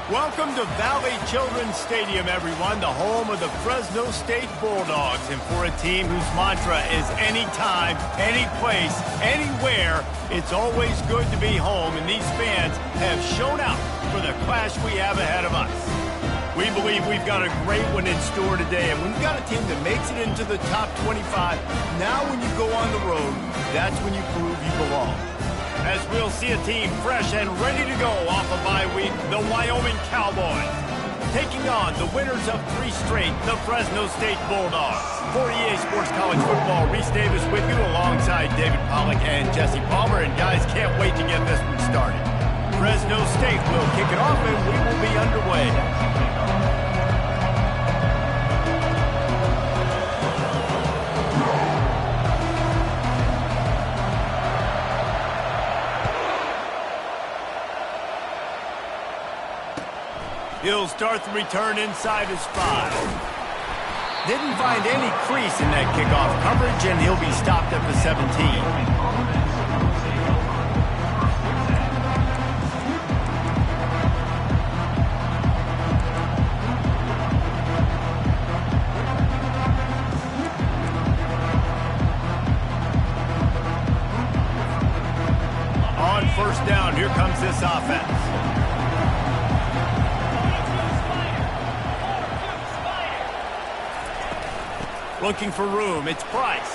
Welcome to Valley Children's Stadium, everyone, the home of the Fresno State Bulldogs. And for a team whose mantra is anytime, any place, anywhere, it's always good to be home. And these fans have shown out for the clash we have ahead of us. We believe we've got a great one in store today. And when you've got a team that makes it into the top 25, now when you go on the road, that's when you prove you belong. As we'll see a team fresh and ready to go off a bye week, the Wyoming Cowboys. Taking on the winners of 3 straight, the Fresno State Bulldogs. For EA Sports College Football, Reese Davis with you alongside David Pollack and Jesse Palmer. And guys, can't wait to get this one started. Fresno State will kick it off and we will be underway. He'll start the return inside his 5. Didn't find any crease in that kickoff coverage, and he'll be stopped at the 17. On first down, here comes this offense. Looking for room, it's Price.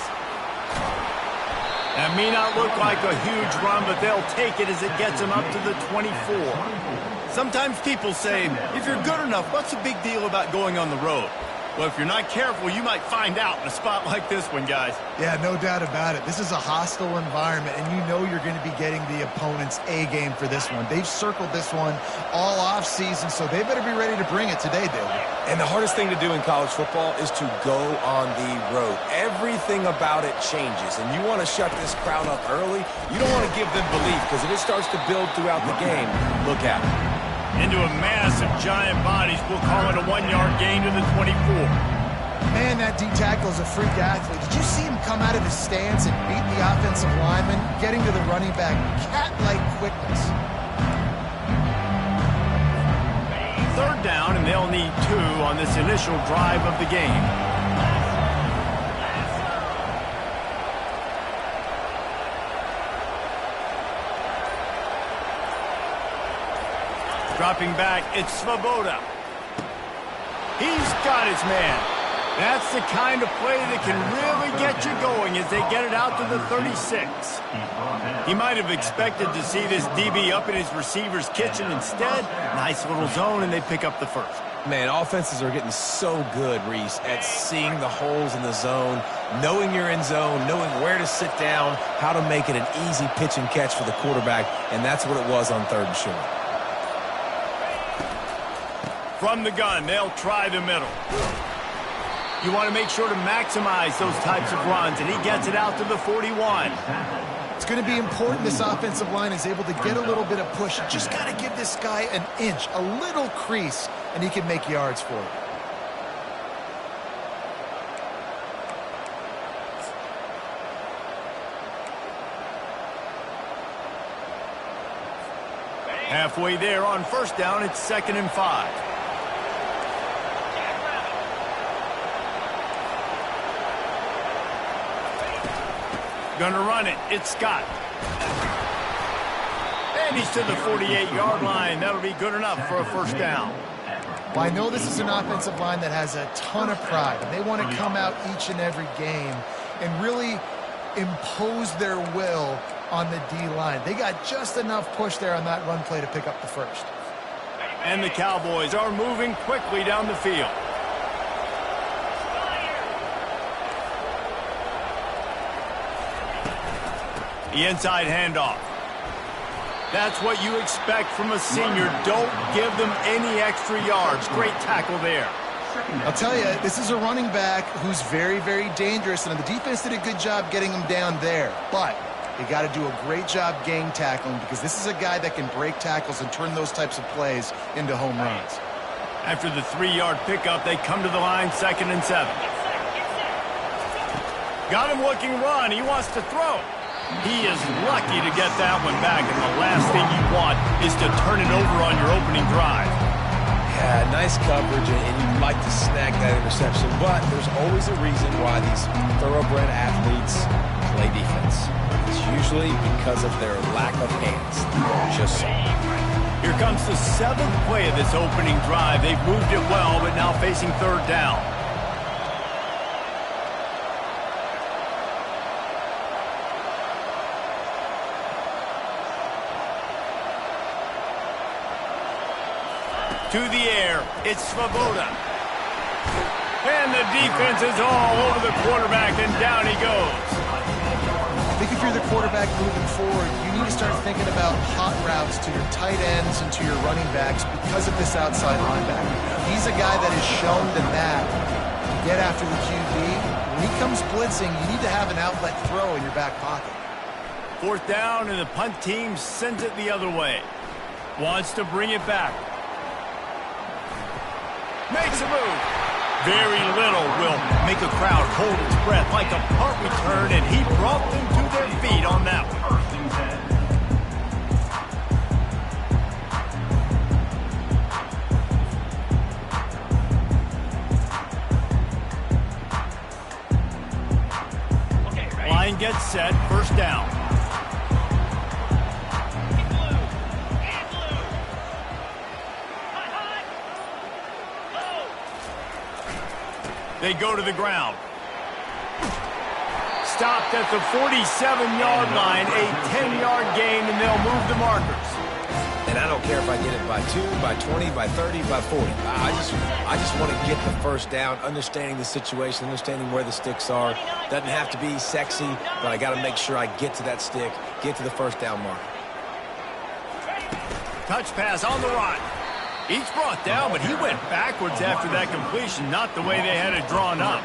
That may not look like a huge run, but they'll take it as it gets them up to the 24. Sometimes people say, if you're good enough, what's the big deal about going on the road? Well, if you're not careful, you might find out in a spot like this one, guys. Yeah, no doubt about it. This is a hostile environment, and you know you're going to be getting the opponent's A game for this one. They've circled this one all offseason, so they better be ready to bring it today, David. And the hardest thing to do in college football is to go on the road. Everything about it changes, and you want to shut this crowd up early. You don't want to give them belief, because if it starts to build throughout the game, look out. Into a mass of giant bodies, we'll call it a 1-yard gain to the 24. Man, that D-tackle is a freak athlete. Did you see him come out of his stance and beat the offensive lineman, getting to the running back, cat-like quickness? Third down, and they'll need 2 on this initial drive of the game. Dropping back, it's Svoboda. He's got his man. That's the kind of play that can really get you going as they get it out to the 36. He might have expected to see this DB up in his receiver's kitchen. Instead, nice little zone, and they pick up the first. Man, offenses are getting so good, Reese, at seeing the holes in the zone, knowing you're in zone, knowing where to sit down, how to make it an easy pitch and catch for the quarterback, and that's what it was on 3rd and short. From the gun, they'll try the middle. You want to make sure to maximize those types of runs, and he gets it out to the 41. It's going to be important this offensive line is able to get a little bit of push. You just got to give this guy an inch, a little crease, and he can make yards for it. Halfway there on first down, it's 2nd and 5. Gonna run it. It's Scott. And he's to the 48-yard line. That'll be good enough for a first down. Well, I know this is an offensive line that has a ton of pride, and they want to come out each and every game and really impose their will on the D-line. They got just enough push there on that run play to pick up the first. And the Cowboys are moving quickly down the field. The inside handoff. That's what you expect from a senior. Don't give them any extra yards. Great tackle there. I'll tell you, this is a running back who's very, very dangerous, and the defense did a good job getting him down there. But you got to do a great job gang tackling, because this is a guy that can break tackles and turn those types of plays into home runs. After the 3-yard pickup, they come to the line, 2nd and 7. Got him looking run. He wants to throw. He is lucky to get that one back, and the last thing you want is to turn it over on your opening drive. Yeah, nice coverage, and you'd like to snag that interception, but there's always a reason why these thoroughbred athletes play defense. It's usually because of their lack of hands. Just so. Here comes the 7th play of this opening drive. They've moved it well, but now facing 3rd down. To the air, it's Svoboda. And the defense is all over the quarterback, and down he goes. I think if you're the quarterback moving forward, you need to start thinking about hot routes to your tight ends and to your running backs because of this outside linebacker. He's a guy that has shown the knack to get after the QB. When he comes blitzing, you need to have an outlet throw in your back pocket. 4th down, and the punt team sends it the other way. Wants to bring it back. Makes a move. Very little will make a crowd hold its breath like a punt return, and he brought them to their feet on that one. Line gets set, first down. They go to the ground. Stopped at the 47-yard line, a 10-yard gain, and they'll move the markers. And I don't care if I get it by 2, by 20, by 30, by 40. I just want to get the first down, understanding the situation, understanding where the sticks are. Doesn't have to be sexy, but I got to make sure I get to that stick, get to the first down marker. Touch pass on the run. Each brought down, but he went backwards after that completion, not the way they had it drawn up.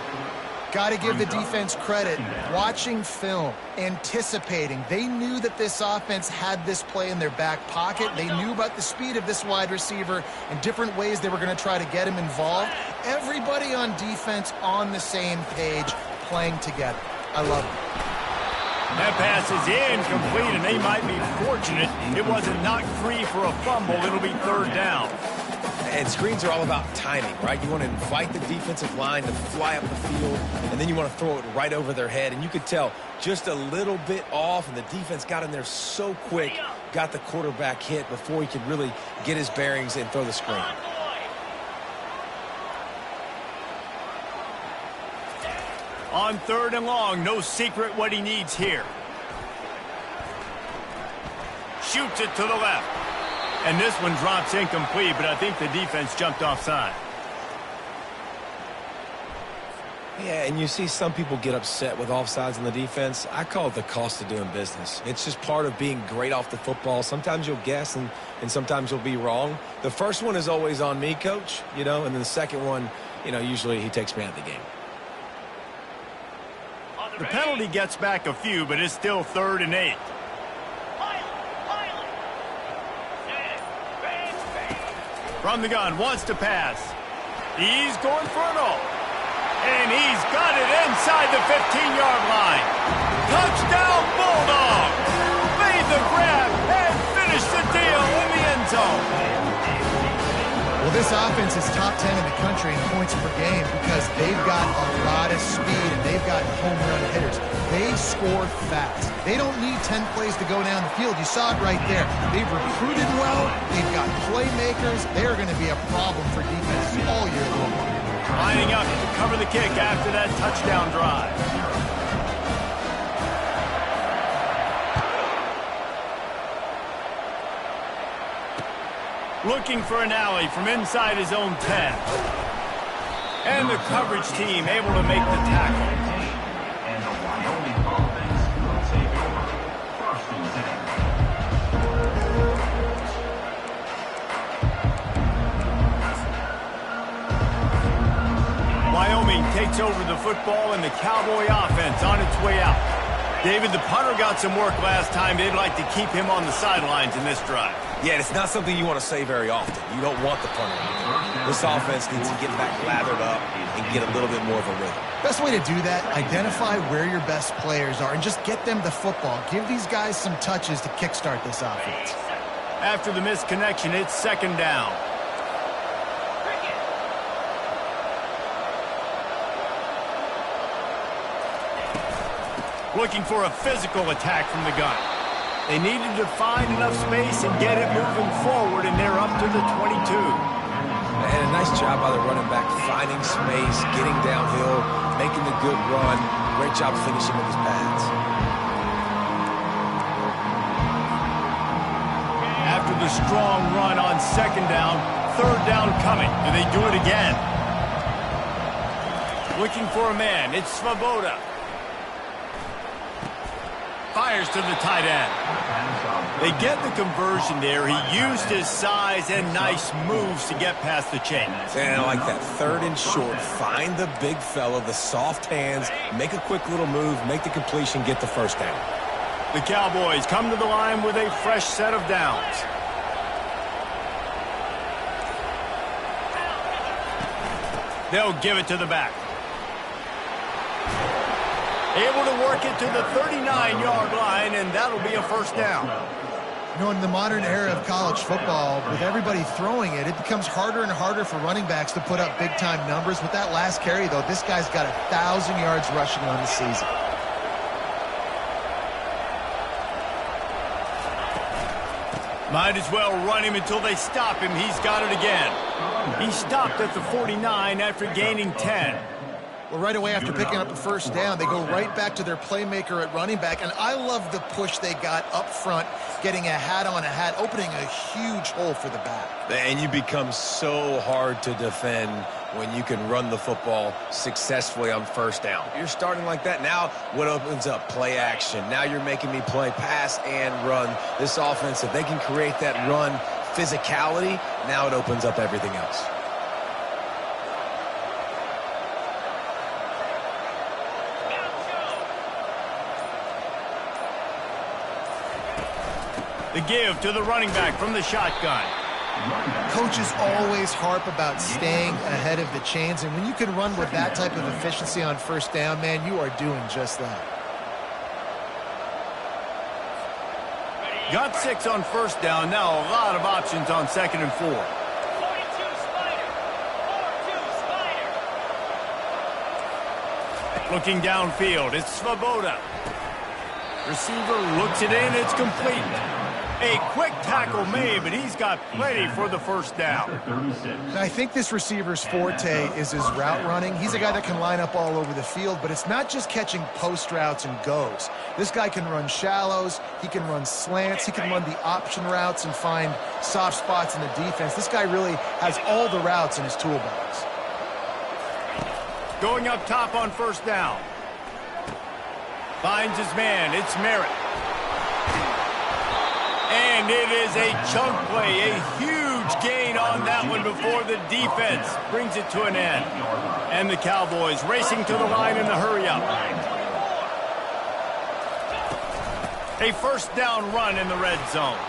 Got to give the defense credit. Watching film, anticipating. They knew that this offense had this play in their back pocket. They knew about the speed of this wide receiver and different ways they were going to try to get him involved. Everybody on defense on the same page, playing together. I love it. That pass is incomplete, and they might be fortunate it wasn't knocked free for a fumble. It'll be 3rd down. And screens are all about timing, right? You want to invite the defensive line to fly up the field, and then you want to throw it right over their head. And you could tell just a little bit off, and the defense got in there so quick, got the quarterback hit before he could really get his bearings and throw the screen. On 3rd and long, no secret what he needs here. Shoots it to the left. And this one drops incomplete, but I think the defense jumped offside. Yeah, and you see some people get upset with offsides in the defense. I call it the cost of doing business. It's just part of being great off the football. Sometimes you'll guess, and sometimes you'll be wrong. The first one is always on me, Coach, and then the second one, usually he takes me out of the game. The penalty gets back a few, but it's still 3rd and 8. From the gun, wants to pass. He's going for it all. And he's got it inside the 15-yard line. Touchdown, Bulldogs! Made the grab and finished the deal in the end This offense is top 10 in the country in points per game because they've got a lot of speed and they've got home run hitters. They score fast. They don't need 10 plays to go down the field. You saw it right there. They've recruited well. They've got playmakers. They're going to be a problem for defenses all year long. Lining up to cover the kick after that touchdown drive. Looking for an alley from inside his own 10. And the coverage team able to make the tackle. And the Wyoming offense will take over. First and 10. Wyoming takes over the football and the Cowboy offense on its way out. David, the punter got some work last time. They'd like to keep him on the sidelines in this drive. Yeah, it's not something you want to say very often. You don't want the punter out there. This offense needs to get back lathered up and get a little bit more of a rhythm. Best way to do that, identify where your best players are and just get them the football. Give these guys some touches to kickstart this offense. After the missed connection, it's second down. Looking for a physical attack from the gun. They needed to find enough space and get it moving forward, and they're up to the 22. And a nice job by the running back, finding space, getting downhill, making the good run. Great job finishing with his pads. After the strong run on second down, third down coming. Do they do it again? Looking for a man. It's Svoboda. Fires to the tight end. They get the conversion there. He used his size and nice moves to get past the chains. And I like that. Third and short. Find the big fella, the soft hands, make a quick little move, make the completion, get the first down. The Cowboys come to the line with a fresh set of downs. They'll give it to the back. Able to work it to the 39-yard line, and that'll be a first down. You know, in the modern era of college football, with everybody throwing it, it becomes harder and harder for running backs to put up big-time numbers. With that last carry, though, this guy's got 1,000 yards rushing on the season. Might as well run him until they stop him. He's got it again. He stopped at the 49 after gaining 10. Well, right away after picking up the first down, they go right back to their playmaker at running back. And I love the push they got up front, getting a hat on a hat, opening a huge hole for the back. And you become so hard to defend when you can run the football successfully on first down. You're starting like that. Now what opens up? Play action. Now you're making me play pass and run. This offense, if they can create that run physicality, now it opens up everything else. The give to the running back from the shotgun. Coaches always harp about staying ahead of the chains, and when you can run with that type of efficiency on first down, man, you are doing just that. Got 6 on first down. Now a lot of options on second and 4. 42 Spider. 42 Spider. Looking downfield, it's Svoboda. Receiver looks it in, it's complete. A quick tackle made, but he's got plenty for the first down. And I think this receiver's forte is his route running. He's a guy that can line up all over the field, but it's not just catching post routes and goes. This guy can run shallows, he can run slants, he can run the option routes and find soft spots in the defense. This guy really has all the routes in his toolbox. Going up top on first down. Finds his man, it's Merritt. And it is a chunk play, a huge gain on that one before the defense brings it to an end. And the Cowboys racing to the line in the hurry-up. A first down run in the red zone.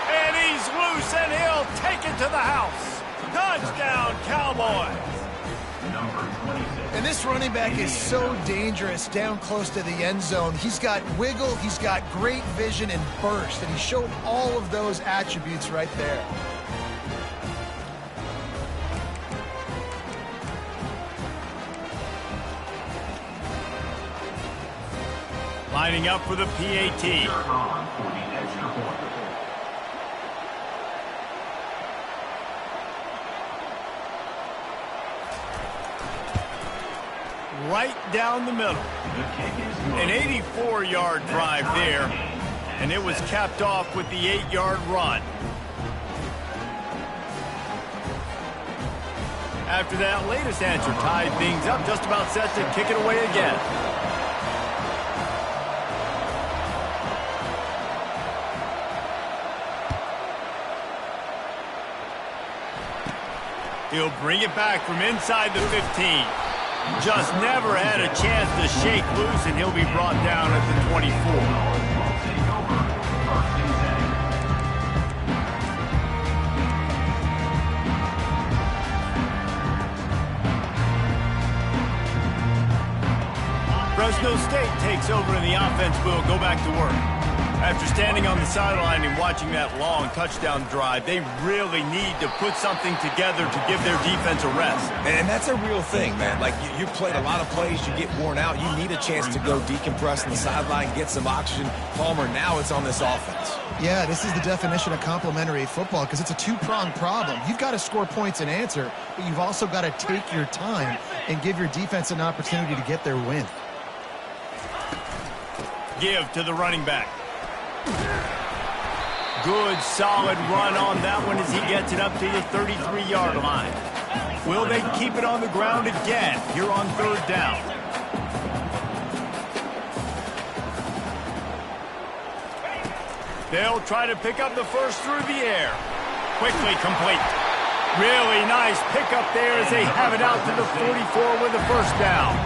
And he's loose, and he'll take it to the house. Touchdown, Cowboys. And this running back is so dangerous down close to the end zone. He's got wiggle, he's got great vision and burst, and he showed all of those attributes right there. Lining up for the PAT. On for the extra point. Right down the middle. The kick is good. An 84-yard drive there, and it was capped off with the 8-yard run. After that latest answer tied things up, just about set to kick it away again. He'll bring it back from inside the 15. Just never had a chance to shake loose, and he'll be brought down at the 24. Take over. First and 10. Fresno State takes over, and the offense will go back to work. After standing on the sideline and watching that long touchdown drive, they really need to put something together to give their defense a rest. And that's a real thing, man. Like, you played a lot of plays, you get worn out. You need a chance to go decompress on the sideline, get some oxygen. Palmer, now it's on this offense. Yeah, this is the definition of complementary football because it's a two-pronged problem. You've got to score points and answer, but you've also got to take your time and give your defense an opportunity to get their win. Give to the running back. Good, solid run on that one as he gets it up to the 33-yard line. Will they keep it on the ground again here on third down? They'll try to pick up the first through the air. Quickly complete. Really nice pickup there as they have it out to the 44 with the first down.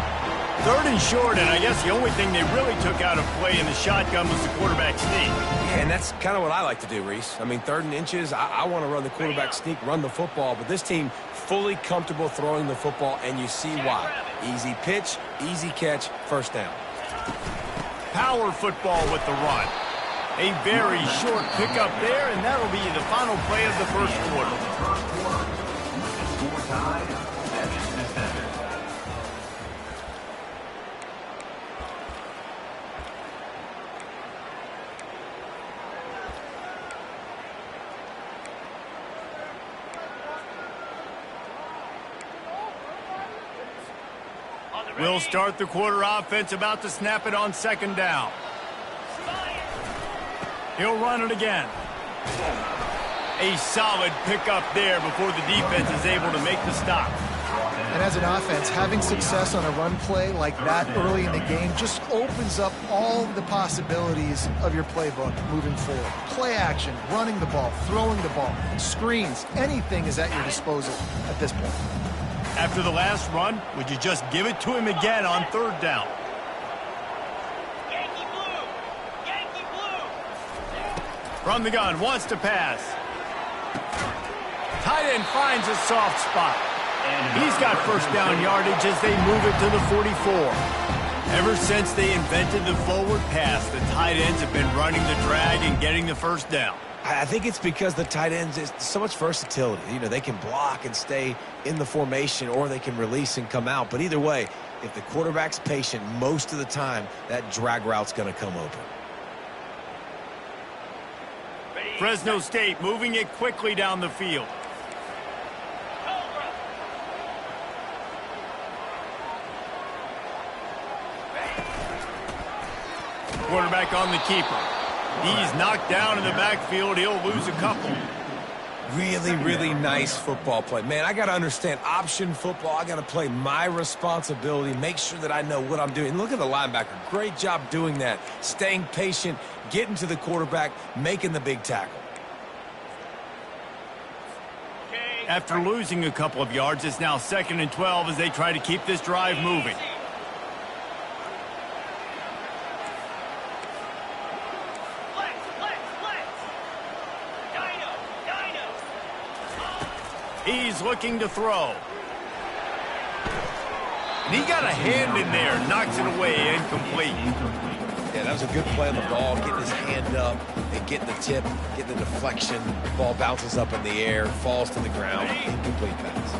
Third and short, and I guess the only thing they really took out of play in the shotgun was the quarterback sneak. Yeah, and that's kind of what I like to do, Reese. I mean, 3rd and inches, I want to run the quarterback sneak, run the football, but this team fully comfortable throwing the football, and you see why. Easy pitch, easy catch, first down. Power football with the run. A very short pickup there, and that'll be the final play of the first quarter. Score tied 7-7. We'll start the quarter offense, about to snap it on second down. He'll run it again. A solid pickup there before the defense is able to make the stop. And as an offense, having success on a run play like that early in the game just opens up all the possibilities of your playbook moving forward. Play action, running the ball, throwing the ball, screens, anything is at your disposal at this point. After the last run, would you just give it to him again on third down? Yankee blue! Yankee blue! From the gun, wants to pass. Tight end finds a soft spot. He's got first down yardage as they move it to the 44. Ever since they invented the forward pass, the tight ends have been running the drag and getting the first down. I think it's because the tight ends is so much versatility. You know, they can block and stay in the formation, or they can release and come out. But either way, if the quarterback's patient most of the time, that drag route's going to come open. Fresno State moving it quickly down the field. Quarterback on the keeper. He's knocked down in the backfield. He'll lose a couple. Really, really nice football play. Man, I got to understand option football. I got to play my responsibility, make sure that I know what I'm doing. Look at the linebacker. Great job doing that. Staying patient, getting to the quarterback, making the big tackle. After losing a couple of yards, it's now 2nd and 12 as they try to keep this drive moving. He's looking to throw. And he got a hand in there, knocks it away, incomplete. Yeah, that was a good play on the ball, getting his hand up and getting the tip, getting the deflection. The ball bounces up in the air, falls to the ground, incomplete pass.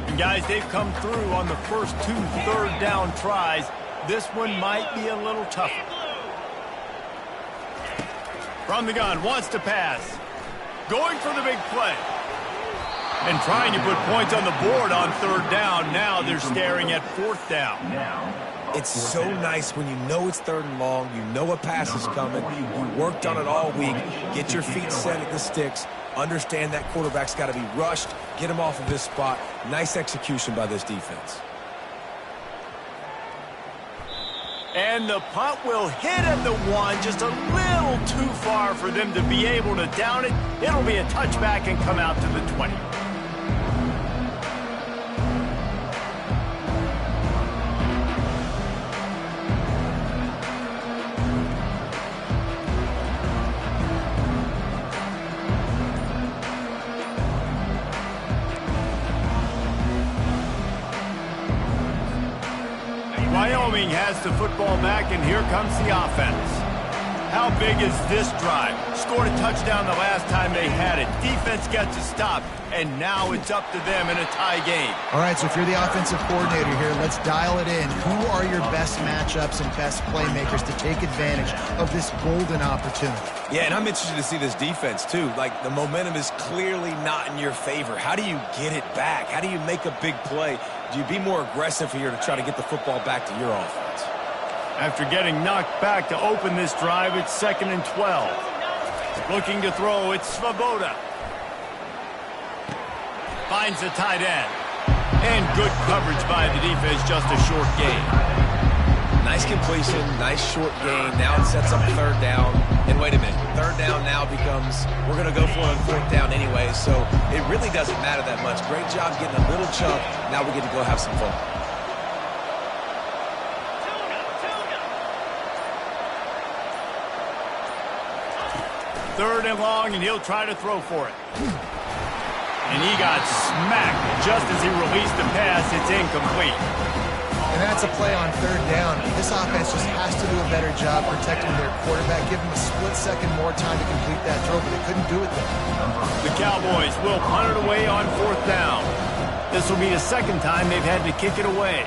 And guys, they've come through on the first 2 third down tries. This one might be a little tougher. From the gun, wants to pass. Going for the big play. And trying to put points on the board on third down. Now they're staring at fourth down. It's so nice when you know it's third and long, you know a pass is coming, you worked on it all week, get your feet set at the sticks, understand that quarterback's got to be rushed, get him off of this spot. Nice execution by this defense. And the punt will hit at the 1, just a little too far for them to be able to down it. It'll be a touchback and come out to the 20. Wyoming has the football back, and here comes the offense. How big is this drive? Scored a touchdown the last time they had it. Defense gets a stop, and now it's up to them in a tie game. All right, so if you're the offensive coordinator here, let's dial it in. Who are your best matchups and best playmakers to take advantage of this golden opportunity? Yeah, and I'm interested to see this defense, too. Like, the momentum is clearly not in your favor. How do you get it back? How do you make a big play? Do you be more aggressive here to try to get the football back to your offense? After getting knocked back to open this drive, it's 2nd and 12. Looking to throw, it's Svoboda. Finds the tight end. And good coverage by the defense, just a short gain. Nice completion, nice short gain. Now it sets up third down. And wait a minute, third down now becomes, we're going to go for it on fourth down anyway, so it really doesn't matter that much. Great job getting a little chunk. Now we get to go have some fun. Third and long, and he'll try to throw for it. And he got smacked just as he released the pass. It's incomplete. And that's a play on third down. This offense just has to do a better job protecting their quarterback. Give them a split second more time to complete that throw, but they couldn't do it there. The Cowboys will punt it away on fourth down. This will be the second time they've had to kick it away.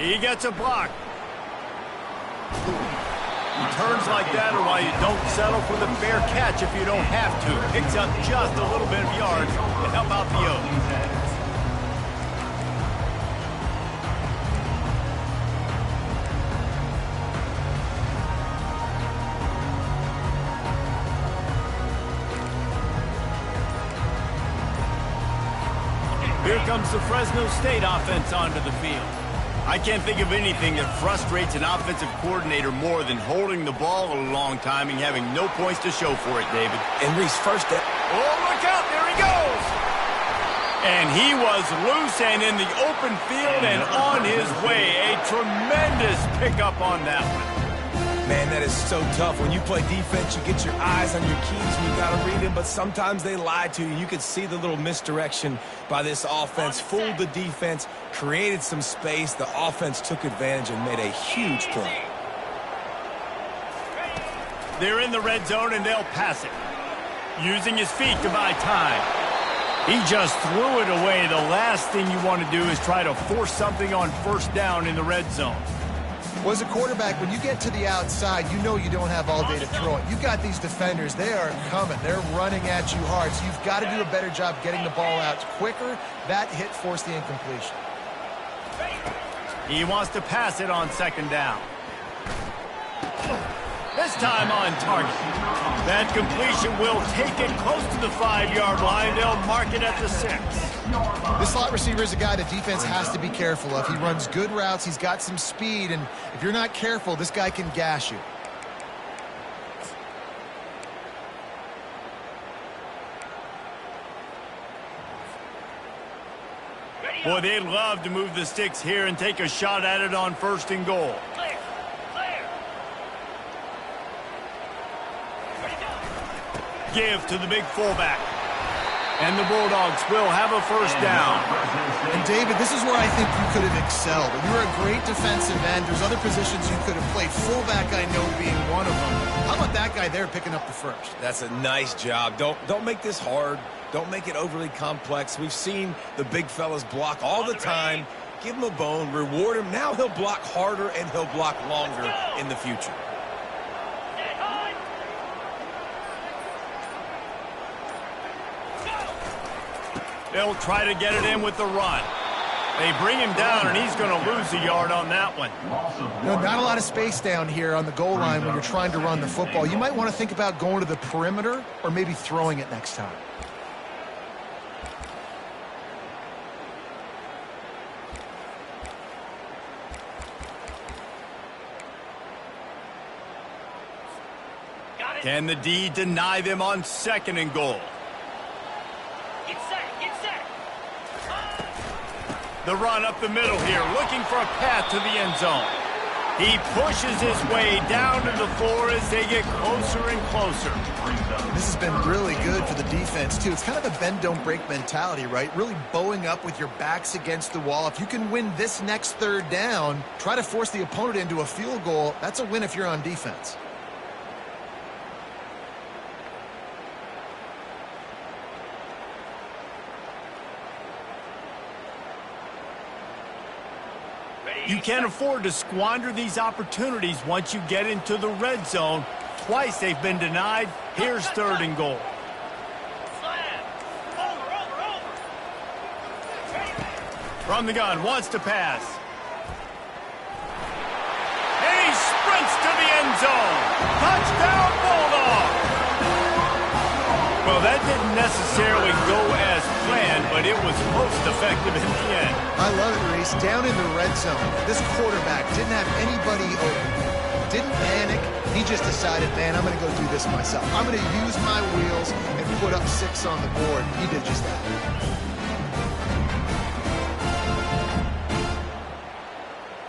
He gets a block. Turns like that are why you don't settle for the fair catch if you don't have to. Picks up just a little bit of yards to help out the O's. Here comes the Fresno State offense onto the field. I can't think of anything that frustrates an offensive coordinator more than holding the ball a long time and having no points to show for it, David. And Reese, first down. Oh, look out, there he goes! And he was loose and in the open field and on his way. A tremendous pickup on that one. Man, that is so tough. When you play defense, you get your eyes on your keys and you got to read them, but sometimes they lie to you. You could see the little misdirection by this offense, fooled the defense, created some space. The offense took advantage and made a huge play. They're in the red zone and they'll pass it. Using his feet to buy time. He just threw it away. The last thing you want to do is try to force something on first down in the red zone. Well, as a quarterback, when you get to the outside, you know you don't have all day to throw it. You've got these defenders. They are coming. They're running at you hard. So you've got to do a better job getting the ball out quicker. That hit forced the incompletion. He wants to pass it on second down. This time on target. That completion will take it close to the 5-yard line. They'll mark it at the 6. This slot receiver is a guy the defense has to be careful of. He runs good routes. He's got some speed, and if you're not careful, this guy can gash you. Boy, they'd love to move the sticks here and take a shot at it on first and goal. Clear. Clear. Give to the big fullback. And the Bulldogs will have a first down. And, David, this is where I think you could have excelled. You're a great defensive end. There's other positions you could have played. Fullback, I know, being one of them. How about that guy there picking up the first? That's a nice job. Don't make this hard. Don't make it overly complex. We've seen the big fellas block all the time. Give him a bone, reward him. Now he'll block harder and he'll block longer in the future. Stay high. Go. They'll try to get it in with the run. They bring him down, and he's going to lose a yard on that one. No, not a lot of space down here on the goal line when you're trying to run the football. You might want to think about going to the perimeter or maybe throwing it next time. Got it. Can the D deny them on 2nd and goal? Get set. Get set. The run up the middle here, looking for a path to the end zone. He pushes his way down to the floor as they get closer and closer. This has been really good for the defense, too. It's kind of a bend-don't-break mentality, right? Really bowing up with your backs against the wall. If you can win this next 3rd down, try to force the opponent into a field goal. That's a win if you're on defense. You can't afford to squander these opportunities once you get into the red zone. Twice they've been denied. Here's 3rd and goal. Slam. Over. From the gun, wants to pass. And he sprints to the end zone. Touchdown, Bulldogs! Well, that didn't necessarily go as planned, but it was most effective in the end. I love it, Reese. Down in the red zone, this quarterback didn't have anybody open. Didn't panic. He just decided, man, I'm going to go do this myself. I'm going to use my wheels and put up 6 on the board. He did just that.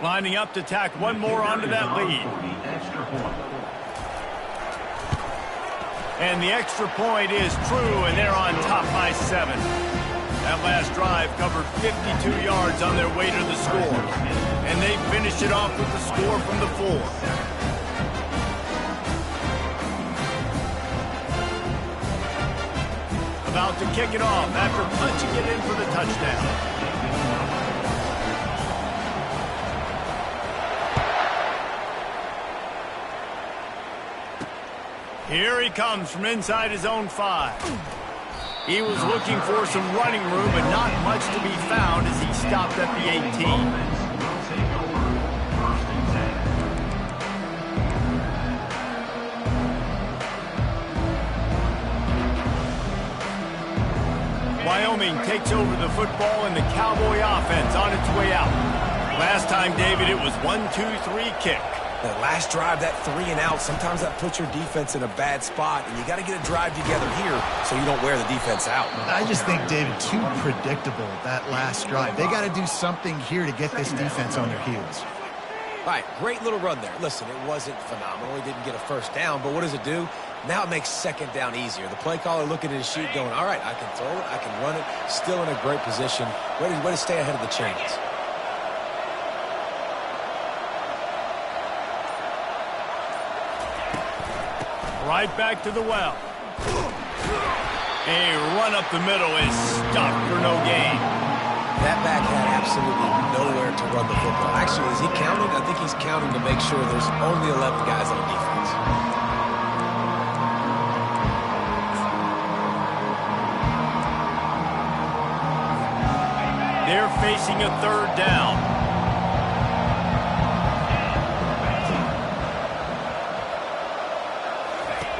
Lining up to tack one more onto that lead. And the extra point is true, and they're on top by 7. That last drive covered 52 yards on their way to the score. And they finished it off with the score from the 4. About to kick it off after punching it in for the touchdown. Here he comes from inside his own 5. He was looking for some running room, but not much to be found as he stopped at the 18. Wyoming takes over the football and the Cowboy offense on its way out. Last time, David, it was 1-2-3 kick. That last drive, that 3 and out, sometimes that puts your defense in a bad spot, and you got to get a drive together here so you don't wear the defense out. I just think, David, too predictable, that last drive. They got to do something here to get this defense on their heels. All right, great little run there. Listen, it wasn't phenomenal. He didn't get a first down, but what does it do? Now it makes 2nd down easier. The play caller looking at his sheet going, all right, I can throw it, I can run it, still in a great position. Way to stay ahead of the chains. Right back to the well. A run up the middle is stopped for no gain. That back had absolutely nowhere to run the football. Actually, is he counting? I think he's counting to make sure there's only 11 guys on defense. They're facing a 3rd down.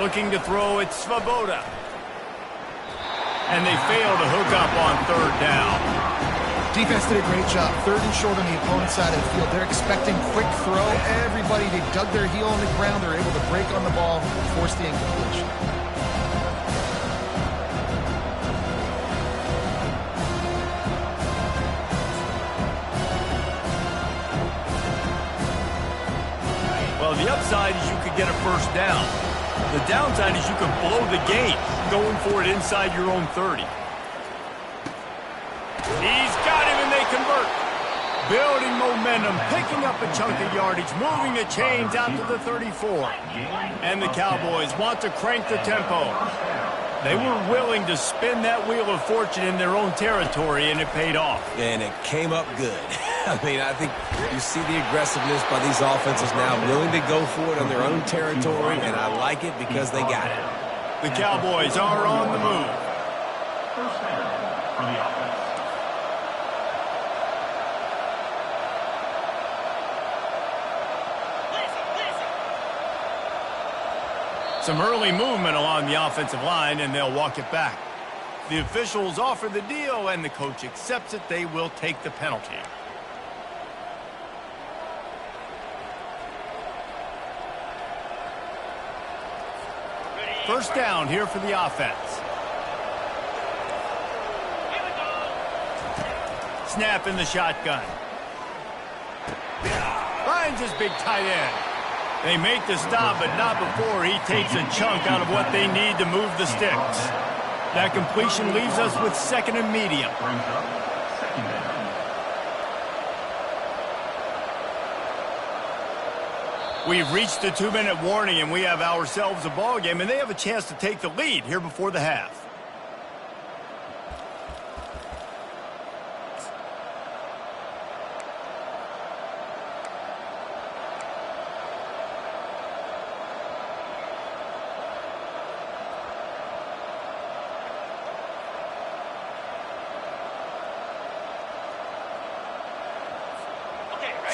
Looking to throw, it's Svoboda. And they fail to hook up on 3rd down. Defense did a great job. 3rd and short on the opponent's side of the field. They're expecting quick throw. Everybody, they dug their heel on the ground. They're able to break on the ball, force the incompletion. Well, the upside is you could get a first down. The downside is you could blow the game going for it inside your own 30. He's got him, and they convert. Building momentum, picking up a chunk of yardage, moving the chains out to the 34. And the Cowboys want to crank the tempo. They were willing to spin that wheel of fortune in their own territory, and it paid off. And it came up good. I mean, I think you see the aggressiveness by these offenses now, willing to go for it on their own territory, and I like it because they got it. The Cowboys are on the move. First down for the offense. Some early movement along the offensive line, and they'll walk it back. The officials offer the deal, and the coach accepts it. They will take the penalty. First down here for the offense. Snap in the shotgun. Finds his big tight end. They make the stop, but not before he takes a chunk out of what they need to move the sticks. That completion leaves us with second and medium. Brings up second down. We've reached the 2-minute warning, and we have ourselves a ball game, and they have a chance to take the lead here before the half.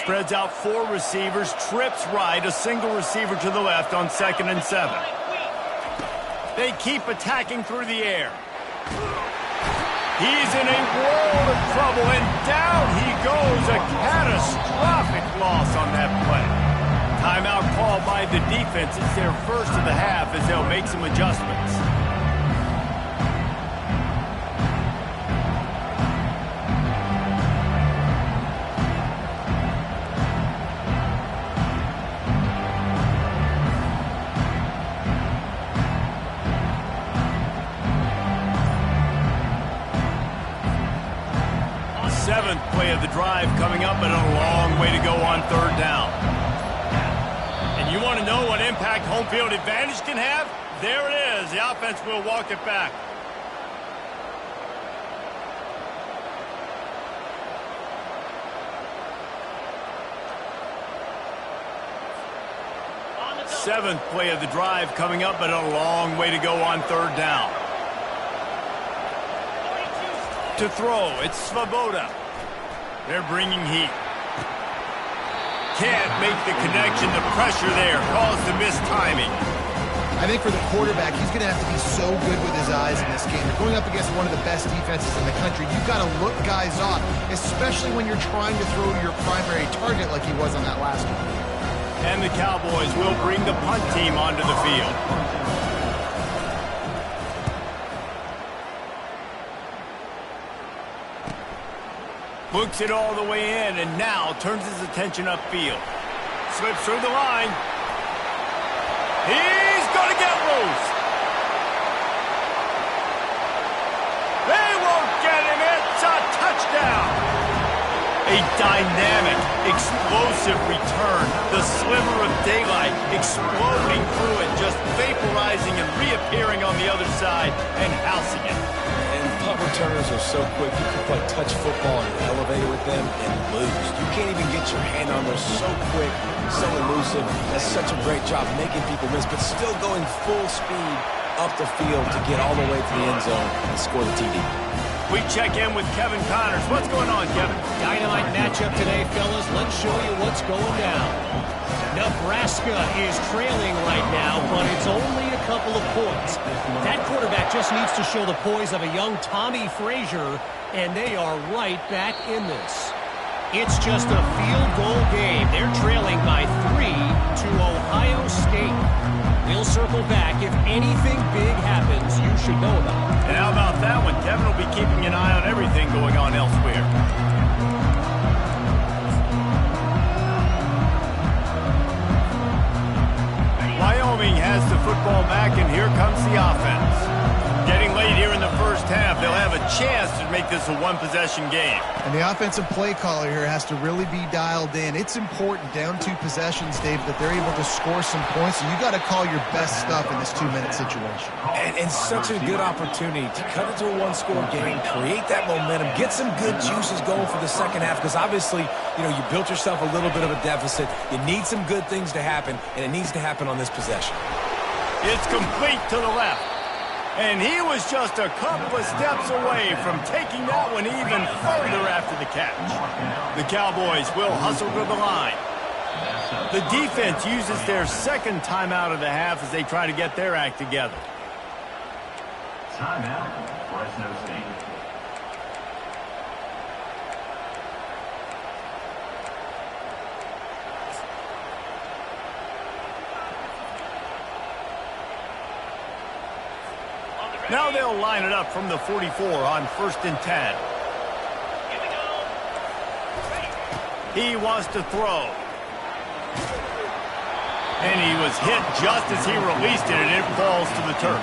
Spreads out 4 receivers, trips right, a single receiver to the left on 2nd and 7. They keep attacking through the air. He's in a world of trouble, and down he goes. A catastrophic loss on that play. Timeout called by the defense. It's their first of the half as they'll make some adjustments. Seventh play of the drive coming up, but a long way to go on 3rd down. And you want to know what impact home field advantage can have? There it is. The offense will walk it back. Seventh play of the drive coming up, but a long way to go on 3rd down. To throw, it's Svoboda. They're bringing heat. Can't make the connection. The pressure there caused the missed timing. I think for the quarterback, he's going to have to be so good with his eyes in this game. You're going up against one of the best defenses in the country. You've got to look guys off, especially when you're trying to throw to your primary target like he was on that last one. And the Cowboys will bring the punt team onto the field. Books it all the way in, and now turns his attention upfield. Slips through the line. He's going to get loose. They won't get him. It's a touchdown. A dynamic, explosive return. The sliver of daylight exploding through it, just vaporizing and reappearing on the other side and housing it. Punt returners are so quick. You can play touch football in an elevator with them and lose. You can't even get your hand on them. So quick, so elusive. That's such a great job making people miss, but still going full speed up the field to get all the way to the end zone and score the TD. We check in with Kevin Connors. What's going on, Kevin? Dynamite matchup today, fellas. Let's show you what's going down. Nebraska is trailing right now, but it's only a couple of points. That quarterback just needs to show the poise of a young Tommy Frazier, and they are right back in this. It's just a field goal game. They're trailing by 3 to Ohio State. We'll circle back. If anything big happens, you should know about it. And how about that one? Kevin will be keeping an eye on everything going on elsewhere. Wyoming has the football back, and here comes the offense. Getting late here in the first half, they'll have a chance to make this a one-possession game. And the offensive play caller here has to really be dialed in. It's important, down 2 possessions, Dave, that they're able to score some points. So you got to call your best stuff in this 2-minute situation. And such a good opportunity to cut into a one-score game, create that momentum, get some good juices going for the second half, because obviously, you know, you built yourself a little bit of a deficit. You need some good things to happen, and it needs to happen on this possession. It's complete to the left. And he was just a couple of steps away from taking that one even further after the catch. The Cowboys will hustle to the line. The defense uses their second timeout of the half as they try to get their act together. Timeout, Fresno State. Now they'll line it up from the 44 on 1st and 10. Here we go. Ready. He wants to throw. And he was hit just as he released it, and it falls to the turf.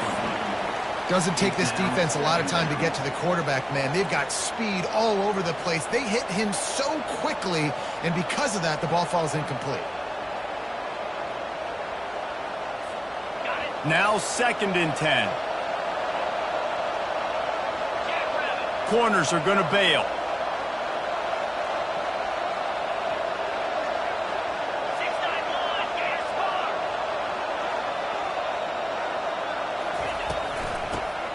Doesn't take this defense a lot of time to get to the quarterback, man. They've got speed all over the place. They hit him so quickly, and because of that, the ball falls incomplete. Now 2nd and 10. Corners are going to bail. 6-9-1. Get your score.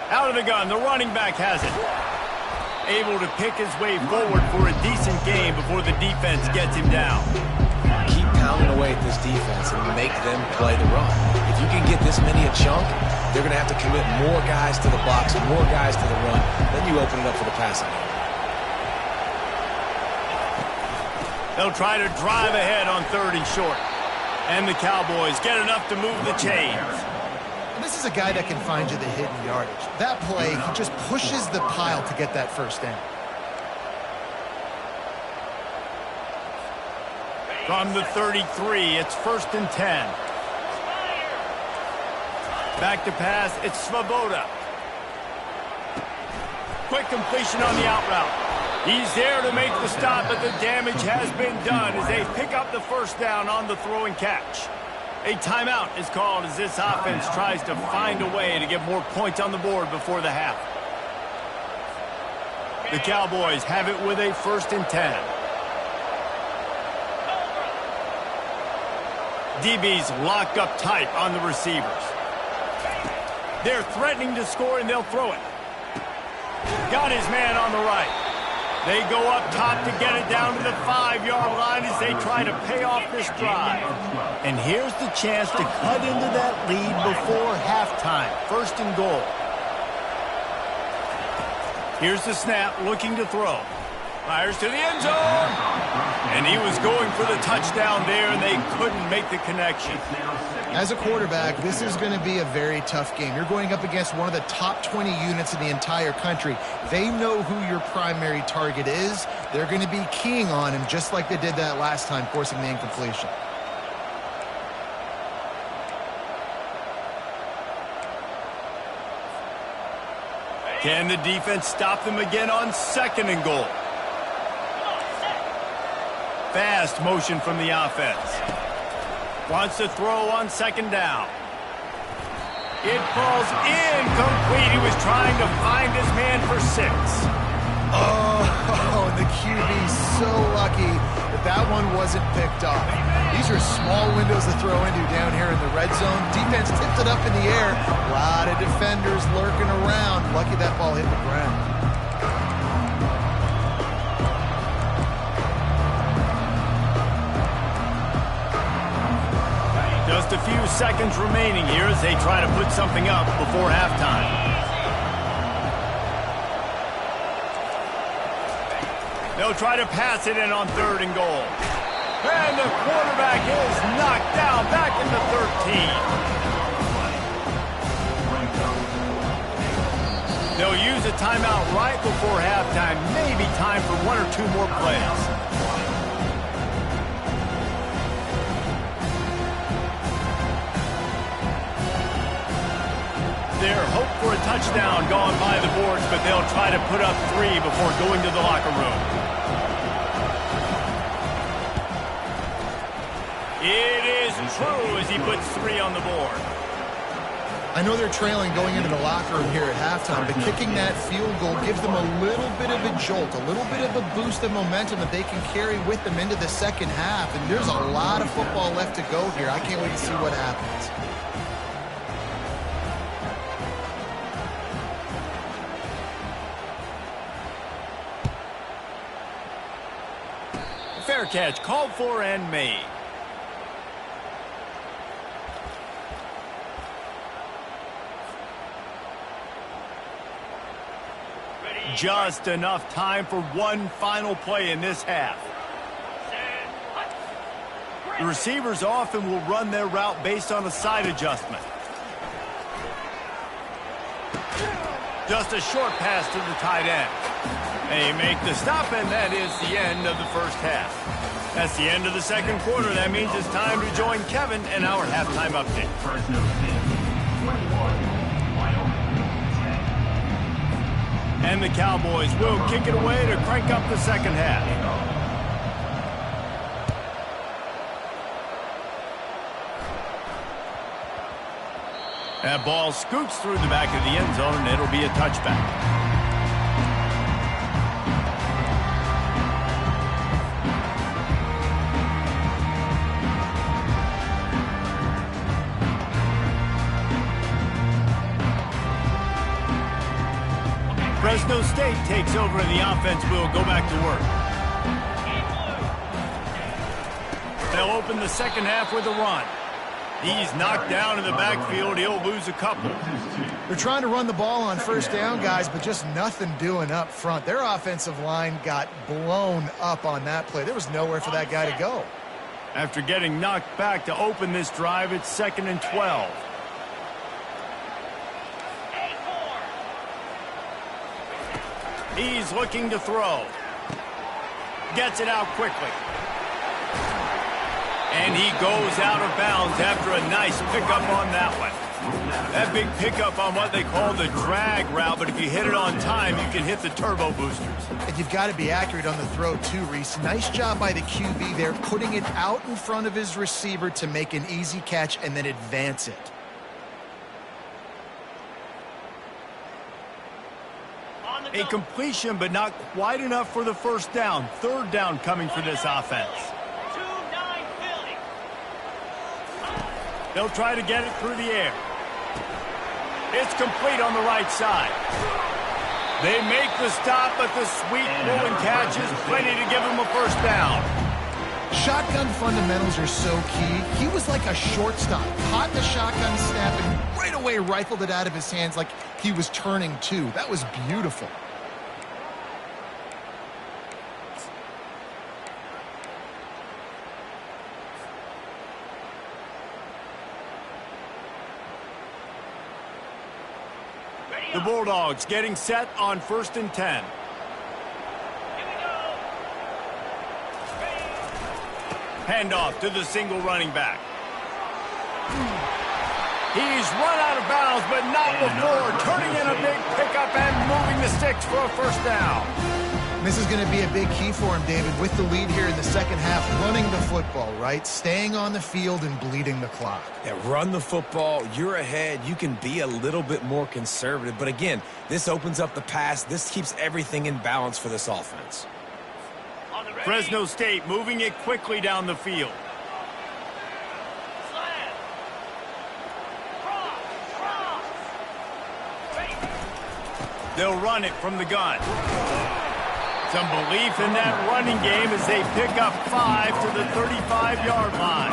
Out of the gun, the running back has it. Able to pick his way forward for a decent game before the defense gets him down. Keep pounding away at this defense and make them play the run. If you can get this many a chunk, they're going to have to commit more guys to the box, more guys to the run. Then you open it up for the passing game. They'll try to drive ahead on 3rd and short. And the Cowboys get enough to move the chains. And this is a guy that can find you the hidden yardage. That play, he just pushes the pile to get that first down. From the 33, it's 1st and 10. Back to pass, it's Svoboda. Quick completion on the out route. He's there to make the stop, but the damage has been done as they pick up the first down on the throw and catch. A timeout is called as this offense tries to find a way to get more points on the board before the half. The Cowboys have it with a 1st and 10. DB's locked up tight on the receivers. They're threatening to score, and they'll throw it. Got his man on the right. They go up top to get it down to the 5-yard line as they try to pay off this drive. And here's the chance to cut into that lead before halftime. 1st and goal. Here's the snap, looking to throw. Fires to the end zone. And he was going for the touchdown there, and they couldn't make the connection. As a quarterback, this is going to be a very tough game. You're going up against one of the top 20 units in the entire country. They know who your primary target is. They're going to be keying on him just like they did that last time, forcing the incompletion. Can the defense stop them again on 2nd and goal? Fast motion from the offense. Wants to throw on 2nd down. It falls incomplete. He was trying to find his man for 6. Oh, and the QB's so lucky that that one wasn't picked off. These are small windows to throw into down here in the red zone. Defense tipped it up in the air. A lot of defenders lurking around. Lucky that ball hit the ground. Just a few seconds remaining here as they try to put something up before halftime. They'll try to pass it in on 3rd and goal. And the quarterback is knocked down back in the 13. They'll use a timeout right before halftime. Maybe time for 1 or 2 more plays. Their hope for a touchdown touchdown gone by the boards, but they'll try to put up 3 before going to the locker room. It is true as he puts 3 on the board. I know they're trailing going into the locker room here at halftime, but kicking that field goal gives them a little bit of a jolt, a little bit of a boost of momentum that they can carry with them into the second half. And there's a lot of football left to go here. I can't wait to see what happens. Fair catch, called for and made. Just enough time for one final play in this half. The receivers often will run their route based on a side adjustment. Just a short pass to the tight end. They make the stop, and that is the end of the first half. That's the end of the second quarter. That means it's time to join Kevin in our halftime update. Fresno State, 21, Wyoming, 10. And the Cowboys will kick it away to crank up the second half. That ball scoots through the back of the end zone, and it'll be a touchback. Fresno State takes over and the offense will go back to work. They'll open the second half with a run. He's knocked down in the backfield. He'll lose a couple. They're trying to run the ball on first down, guys, but just nothing doing up front. Their offensive line got blown up on that play. There was nowhere for that guy to go. After getting knocked back to open this drive, it's 2nd and 12. He's looking to throw. Gets it out quickly. And he goes out of bounds after a nice pickup on that one. That big pickup on what they call the drag route, but if you hit it on time, you can hit the turbo boosters. And you've got to be accurate on the throw too, Reese. Nice job by the QB there, putting it out in front of his receiver to make an easy catch and then advance it. A completion, but not quite enough for the first down. Third down coming for this offense. They'll try to get it through the air. It's complete on the right side. They make the stop, but the sweet rolling catch is plenty to give them a first down. Shotgun fundamentals are so key. He was like a shortstop. Caught the shotgun snap and right away rifled it out of his hands like he was turning two. That was beautiful. The Bulldogs getting set on 1st and 10. Handoff to the single running back. He's run out of bounds, but not before turning in a big pickup and moving the sticks for a first down. This is going to be a big key for him, David, with the lead here in the second half, running the football, right? Staying on the field and bleeding the clock. Yeah, run the football. You're ahead. You can be a little bit more conservative. But again, this opens up the pass. This keeps everything in balance for this offense. Fresno State moving it quickly down the field. They'll run it from the gun. Some belief in that running game as they pick up 5 to the 35-yard line.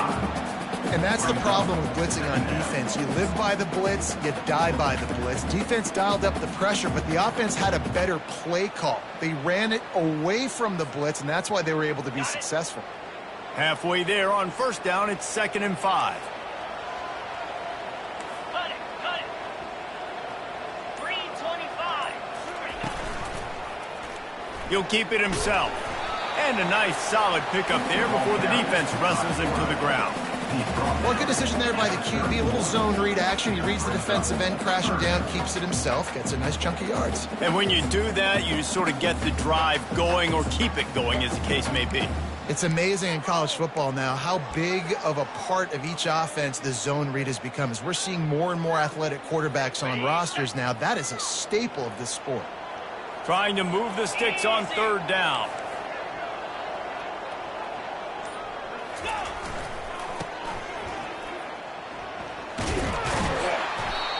And that's the problem with blitzing on defense. You live by the blitz, you die by the blitz. Defense dialed up the pressure, but the offense had a better play call. They ran it away from the blitz, and that's why they were able to be successful. Halfway there on first down, it's 2nd and 5. Cut it. 3:25. He'll keep it himself. And a nice solid pickup there before the defense wrestles him to the ground. Well, good decision there by the QB. A little zone read action. He reads the defensive end, crashing down, keeps it himself, gets a nice chunk of yards. And when you do that, you sort of get the drive going or keep it going, as the case may be. It's amazing in college football now how big of a part of each offense the zone read has become. As we're seeing more and more athletic quarterbacks on rosters now, that is a staple of this sport. Trying to move the sticks on third down.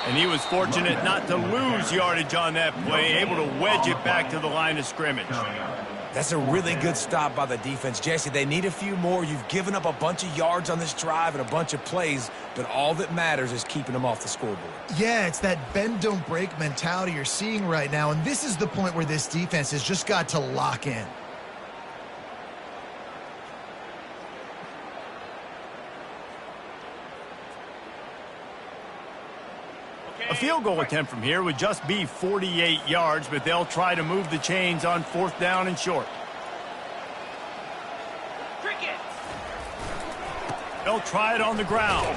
And he was fortunate not to lose yardage on that play, able to wedge it back to the line of scrimmage. That's a really good stop by the defense. Jesse, they need a few more. You've given up a bunch of yards on this drive and a bunch of plays, but all that matters is keeping them off the scoreboard. Yeah, it's that bend, don't break mentality you're seeing right now, and this is the point where this defense has just got to lock in. A field goal attempt from here would just be 48 yards, but they'll try to move the chains on fourth down and short. Crickets. They'll try it on the ground.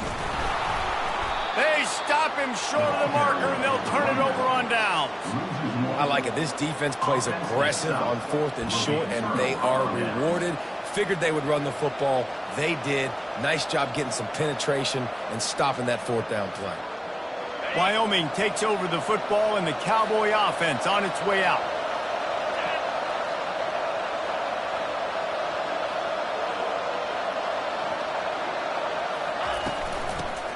They stop him short of the marker, and they'll turn it over on downs. I like it. This defense plays aggressive on fourth and short, and they are rewarded. Figured they would run the football. They did. Nice job getting some penetration and stopping that fourth down play. Wyoming takes over the football, and the Cowboy offense on its way out.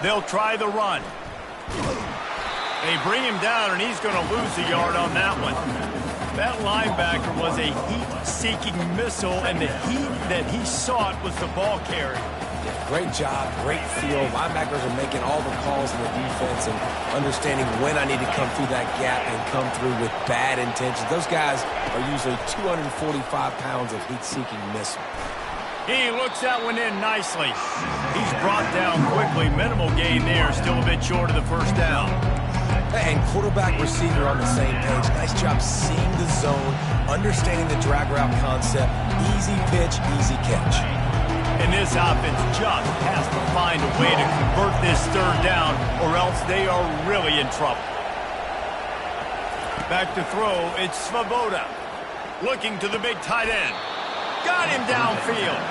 They'll try the run. They bring him down, and he's going to lose a yard on that one. That linebacker was a heat-seeking missile, and the heat that he sought was the ball carrier. Great job, great feel. Linebackers are making all the calls in the defense and understanding when I need to come through that gap and come through with bad intentions. Those guys are usually 245 pounds of heat-seeking missile. He looks that one in nicely. He's brought down quickly. Minimal gain there, still a bit short of the first down. And quarterback receiver on the same page. Nice job seeing the zone, understanding the drag route concept. Easy pitch, easy catch. And this offense just has to find a way to convert this third down, or else they are really in trouble. Back to throw, it's Svoboda. Looking to the big tight end. Got him downfield.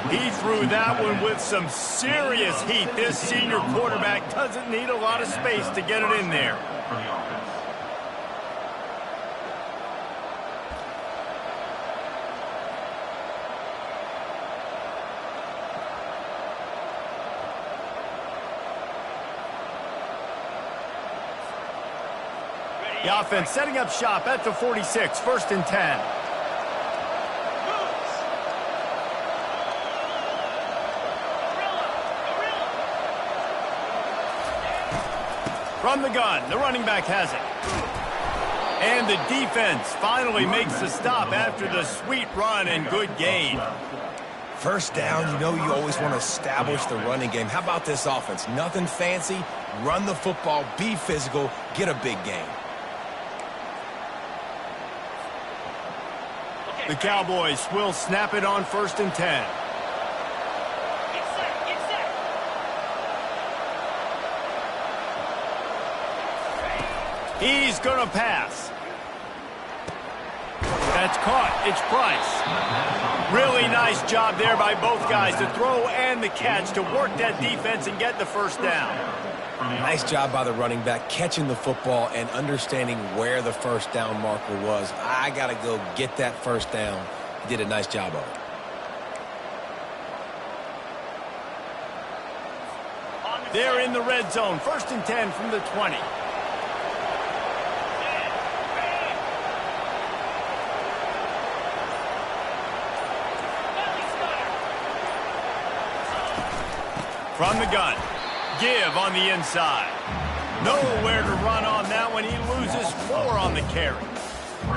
He threw that one with some serious heat. This senior quarterback doesn't need a lot of space to get it in there. The offense setting up shop at the 46, 1st and 10. From the gun, the running back has it. And the defense finally makes the stop after the sweet run and good gain. First down, you know you always want to establish the running game. How about this offense? Nothing fancy. Run the football, be physical, get a big gain. The Cowboys will snap it on 1st and 10. Get set, get set. He's going to pass. That's caught. It's Price. Really nice job there by both guys, the throw and the catch, to work that defense and get the first down. Nice job by the running back, catching the football and understanding where the first down marker was. I got to go get that first down. He did a nice job of it. They're in the red zone. 1st and 10 from the 20. From the gun. Give on the inside. Nowhere to run on that one. He loses 4 on the carry.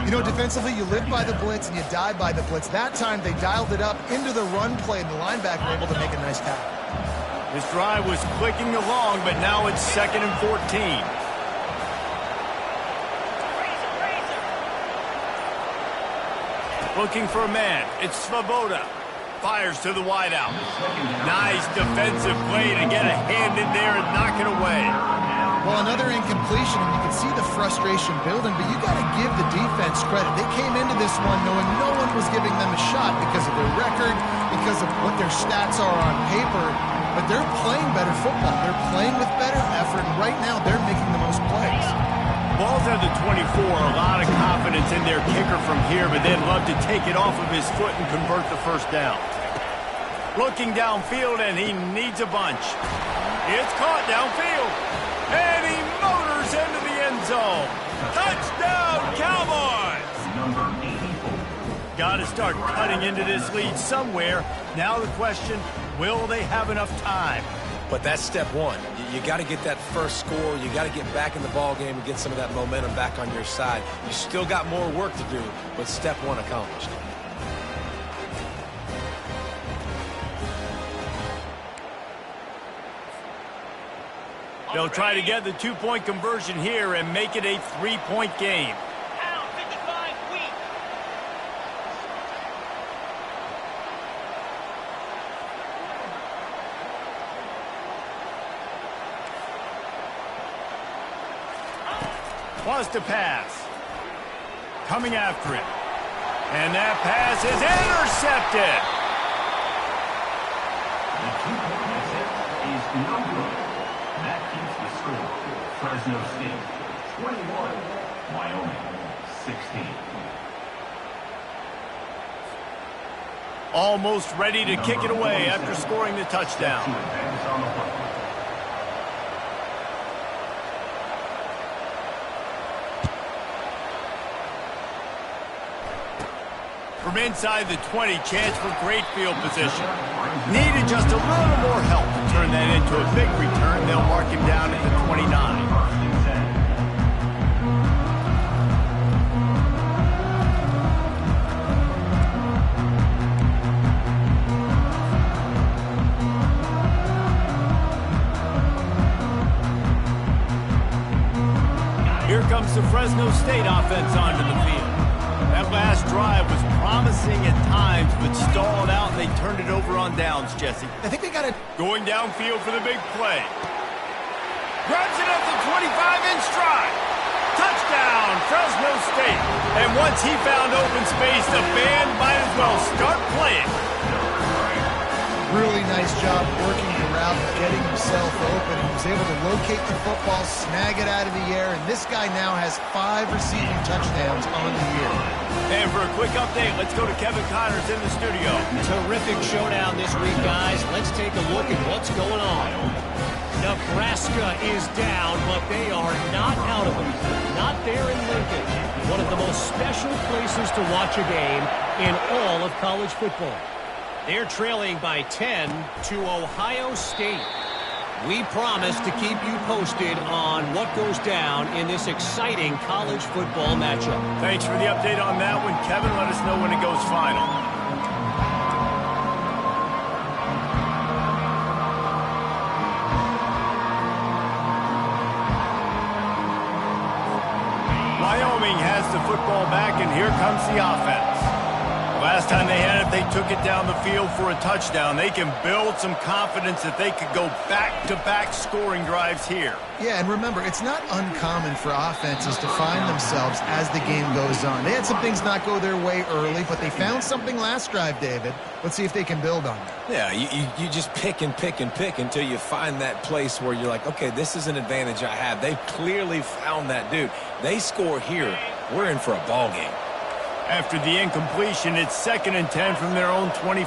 You know, defensively, you live by the blitz and you die by the blitz. That time, they dialed it up into the run play, and the linebacker were able to make a nice tackle. This drive was clicking along, but now it's 2nd and 14. Looking for a man. It's Svoboda. Fires to the wideout. Nice defensive play to get a hand in there and knock it away. Well, another incompletion, and you can see the frustration building, but you got to give the defense credit. They came into this one knowing no one was giving them a shot because of their record, because of what their stats are on paper, but they're playing better football. They're playing with better effort, and right now they're making the most plays. Ball's at the 24, a lot of confidence in their kicker from here, but they'd love to take it off of his foot and convert the first down. Looking downfield, and he needs a bunch. It's caught downfield. And he motors into the end zone. Touchdown, Cowboys! Number 84. Got to start cutting into this lead somewhere. Now the question, will they have enough time? But that's step one. You got to get that first score. You got to get back in the ball game and get some of that momentum back on your side. You still got more work to do, but step one accomplished. They'll try to get the two-point conversion here and make it a three-point game. Pound 55 weak. Wants to pass. Coming after it. And that pass is intercepted. The two-point attempt is no good. That keeps the score. Fresno State 21, Wyoming 16. Almost ready to kick it away after scoring the touchdown. To advance on the play. From inside the 20, chance for great field position. Needed just a little more help to turn that into a big return. They'll mark him down at the 29. Here comes the Fresno State offense onto the field. That last drive was promising at times, but stalled out, and they turned it over on downs, Jesse. I think they got to... Going downfield for the big play. Grabs it at the 25 in stride. Touchdown, Fresno State. And once he found open space, the band might as well start playing. Really nice job working the route, getting himself open. He was able to locate the football, snag it out of the air, and this guy now has 5 receiving touchdowns on the year. And for a quick update, let's go to Kevin Connors in the studio. Terrific showdown this week, guys. Let's take a look at what's going on. Nebraska is down, but they are not out of it. Not there in Lincoln. One of the most special places to watch a game in all of college football. They're trailing by 10 to Ohio State. We promise to keep you posted on what goes down in this exciting college football matchup. Thanks for the update on that one, Kevin. Let us know when it goes final. Wyoming has the football back, and here comes the offense. Last time they had it, they took it down the field for a touchdown. They can build some confidence that they could go back-to-back scoring drives here. Yeah, and remember, it's not uncommon for offenses to find themselves as the game goes on. They had some things not go their way early, but they found something last drive, David. Let's see if they can build on it. Yeah, you just pick and pick and pick until you find that place where you're like, okay, this is an advantage I have. They've clearly found that dude. They score here, we're in for a ball game. After the incompletion, it's 2nd and 10 from their own 25.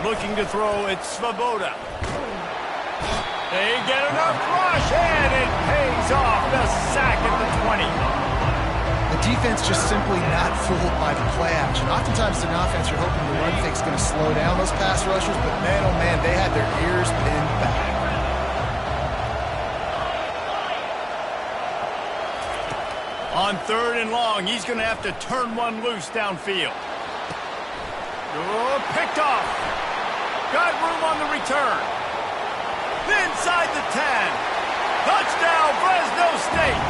Looking to throw, it's Svoboda. They get enough rush, and it pays off. The sack at the 20. The defense just simply not fooled by the play action. Oftentimes, in offense, you're hoping the run fake's going to slow down those pass rushers, but man, oh man, they had their ears pinned back. On 3rd and long, he's going to have to turn one loose downfield. Oh, picked off. Got room on the return. Inside the 10. Touchdown, Fresno State.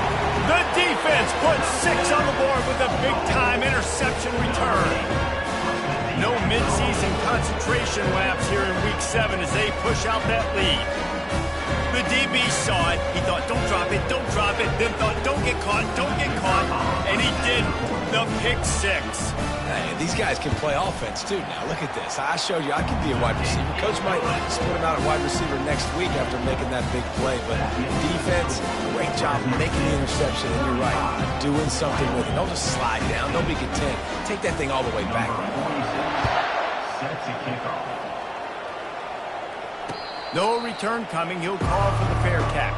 The defense puts 6 on the board with a big-time interception return. No mid-season concentration laps here in Week 7 as they push out that lead. The DB saw it. He thought, don't drop it, then thought, don't get caught, and he did the pick 6. Hey, these guys can play offense, too. Now, look at this. I showed you I can be a wide receiver. Coach might split him out at wide receiver next week after making that big play. But defense, great job making the interception. And you're right, doing something with it. Don't just slide down. Don't be content. Take that thing all the way back. Set to kickoff. No return coming. He'll call for the fair catch.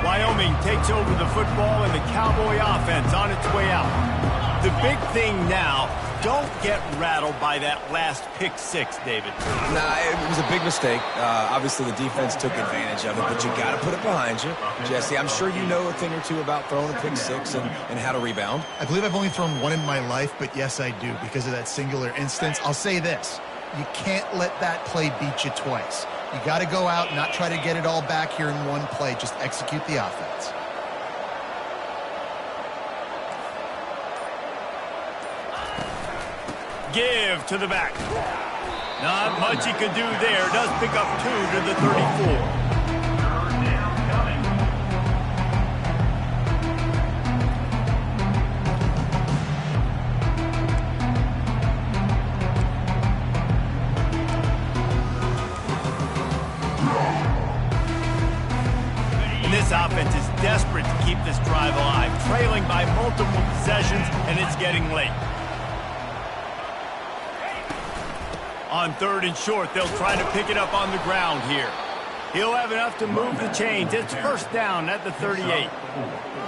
Wyoming takes over the football and the Cowboy offense on its way out. The big thing now, don't get rattled by that last pick 6, David. Nah, it was a big mistake. Obviously, the defense took advantage of it, but you got to put it behind you. Jesse, I'm sure you know a thing or two about throwing a pick 6 and how to rebound. I believe I've only thrown one in my life, but yes, I do because of that singular instance. I'll say this. You can't let that play beat you twice. You got to go out and not try to get it all back here in one play. Just execute the offense. Give to the back. Not much he could do there. Does pick up 2 to the 34. Third down coming. And this offense is desperate to keep this drive alive, trailing by multiple possessions, and it's getting late. On 3rd and short, they'll try to pick it up on the ground here. He'll have enough to move the chains. It's first down at the 38.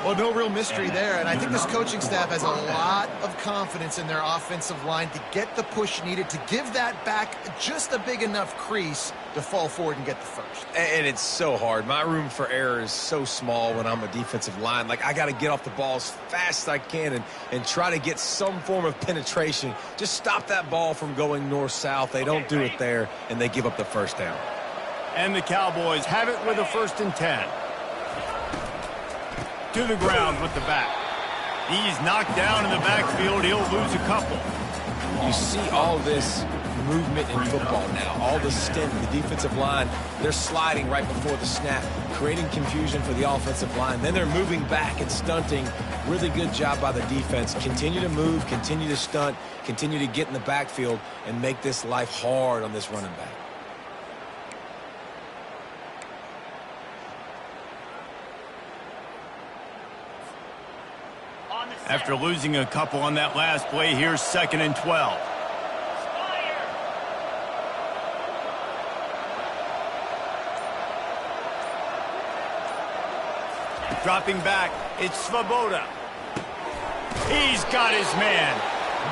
Well, no real mystery there, and I think this coaching staff has a lot of confidence in their offensive line to get the push needed to give that back just a big enough crease to fall forward and get the first. And it's so hard. My room for error is so small when I'm a defensive line. Like, I got to get off the ball as fast as I can and try to get some form of penetration. Just stop that ball from going north-south. They don't do it there, and they give up the first down. And the Cowboys have it with a 1st and 10. To the ground with the back. He's knocked down in the backfield. He'll lose a couple. You see all this movement in football now. All the stem, the defensive line, they're sliding right before the snap, creating confusion for the offensive line. Then they're moving back and stunting. Really good job by the defense. Continue to move, continue to stunt, continue to get in the backfield, and make this life hard on this running back. After losing a couple on that last play, here's 2nd and 12. Dropping back, it's Svoboda. He's got his man.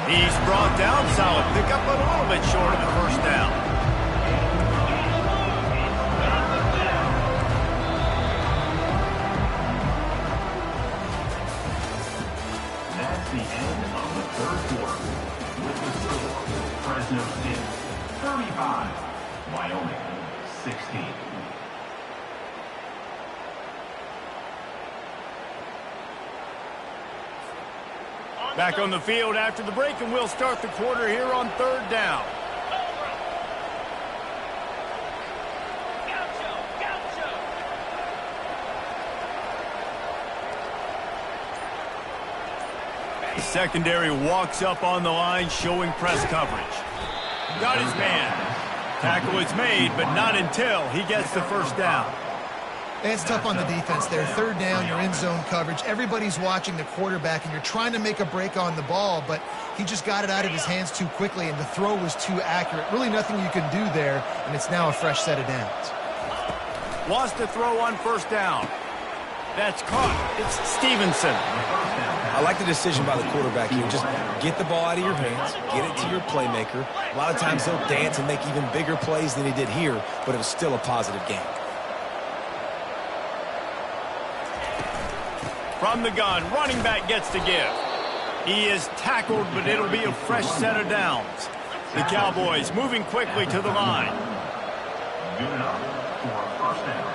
He's brought down. Solid pickup, but a little bit short of the first down. That's the end of the 3rd quarter. With the score, Fresno State 35, Wyoming 16. Back on the field after the break, and we'll start the quarter here on 3rd down. The secondary walks up on the line, showing press coverage. Got his man. Tackle is made, but not until he gets the first down. It's tough on the defense there. 3rd down, you're in zone coverage. Everybody's watching the quarterback, and you're trying to make a break on the ball, but he just got it out of his hands too quickly, and the throw was too accurate. Really nothing you can do there, and it's now a fresh set of downs. Wants to throw on 1st down. That's caught. It's Stevenson. I like the decision by the quarterback here. Just get the ball out of your hands, get it to your playmaker. A lot of times he'll dance and make even bigger plays than he did here, but it was still a positive game. From the gun, running back gets to give. He is tackled, but it'll be a fresh set of downs. The Cowboys moving quickly to the line. Good up for a first down.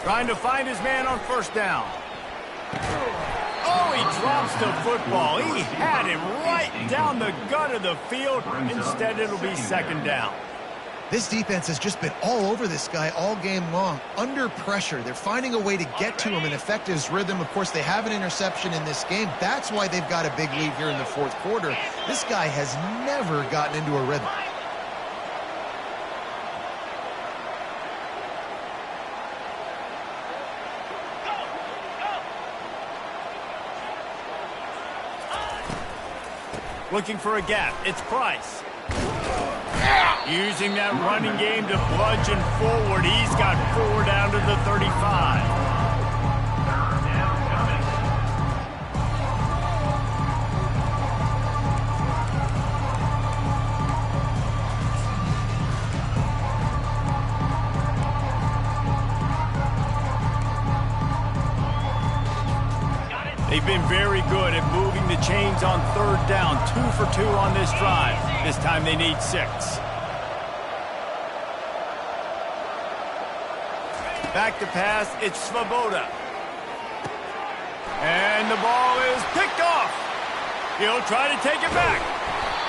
Trying to find his man on first down. Oh, he drops the football. He had him right down the gut of the field. Instead, it'll be second down. This defense has just been all over this guy all game long. Under pressure, they're finding a way to get to him and affect his rhythm. Of course, they have an interception in this game. That's why they've got a big lead here in the fourth quarter. This guy has never gotten into a rhythm. Looking for a gap. It's Price. Using that running game to bludgeon forward. He's got 4 down to the 35. They've been very good at moving the chains on third down. 2 for 2 on this drive. This time they need 6. Back to pass, it's Svoboda. And the ball is picked off. He'll try to take it back.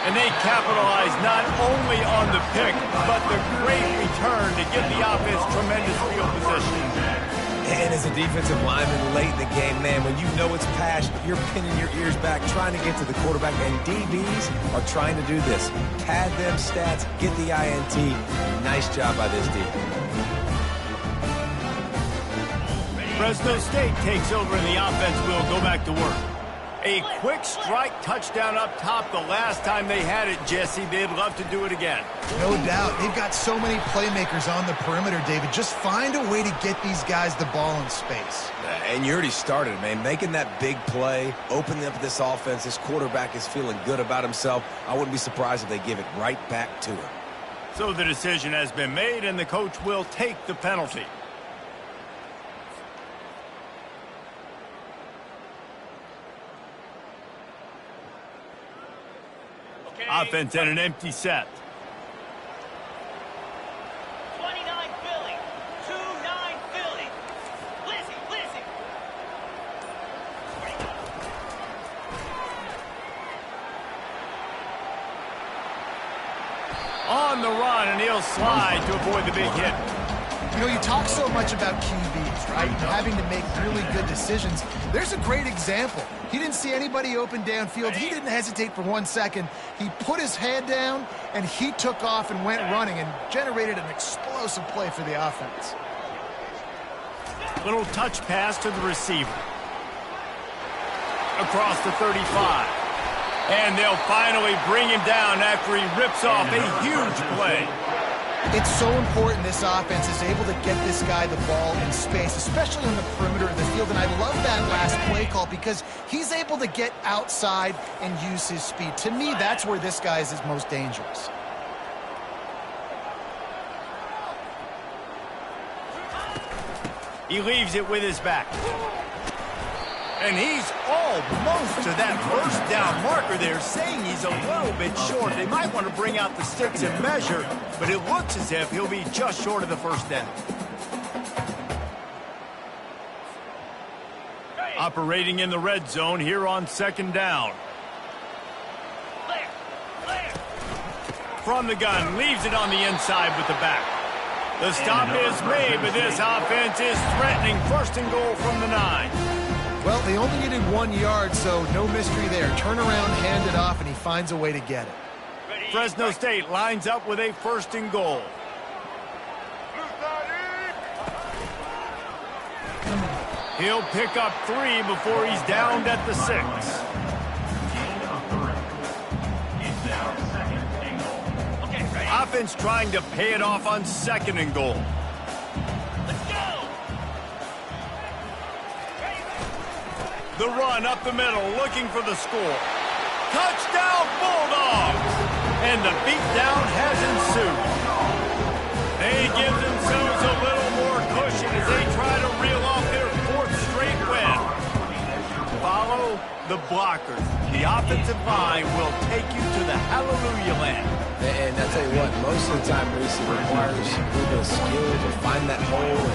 And they capitalize not only on the pick, but the great return to give the offense tremendous field position. And as a defensive lineman late in the game, man, when you know it's passion, you're pinning your ears back, trying to get to the quarterback, and DBs are trying to do this. Pad them stats, get the INT. Nice job by this D. Fresno State takes over and the offense will go back to work. A quick strike touchdown up top the last time they had it, Jesse. They'd love to do it again. No doubt. They've got so many playmakers on the perimeter, David. Just find a way to get these guys the ball in space. And you already started, man. Making that big play, opening up this offense. This quarterback is feeling good about himself. I wouldn't be surprised if they give it right back to him. So the decision has been made, and the coach will take the penalty. Offense and an empty set. 29 Philly. 2-9 Philly. Lizzie. On the run, and he'll slide to avoid the big hit. You know, you talk so much about QBs, right? Having to make really good decisions. There's a great example. He didn't see anybody open downfield. He didn't hesitate for 1 second. He put his head down, and he took off and went running and generated an explosive play for the offense. Little touch pass to the receiver. Across the 35. And they'll finally bring him down after he rips off a huge play. It's so important this offense is able to get this guy the ball in space, especially on the perimeter of the field. And I love that last play call because he's able to get outside and use his speed. To me, that's where this guy is most dangerous. He leaves it with his back. And he's almost to that first down marker there, saying he's a little bit short. They might want to bring out the sticks and measure, but it looks as if he'll be just short of the first down. Operating in the red zone here on second down. From the gun, leaves it on the inside with the back. The stop is made, but this offense is threatening first and goal from the 9. Well, they only needed 1 yard, so no mystery there. Turn around, hand it off, and he finds a way to get it. Fresno State lines up with a first and goal. He'll pick up 3 before he's downed at the 6. Offense trying to pay it off on second and goal. The run up the middle, looking for the score. Touchdown, Bulldogs! And the beatdown has ensued. They give themselves a little more cushion as they try to reel off their 4th straight win. Follow the blockers. The offensive line will take you to the hallelujah land. And I tell you what, most of the time, Reese, it requires a little bit of skill to find that hole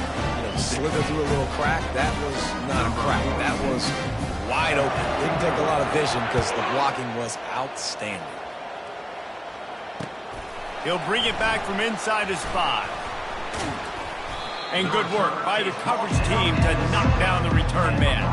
and slither through a little crack. That was not a crack. That was wide open. Didn't take a lot of vision because the blocking was outstanding. He'll bring it back from inside his 5. And good work by the coverage team to knock down the return man.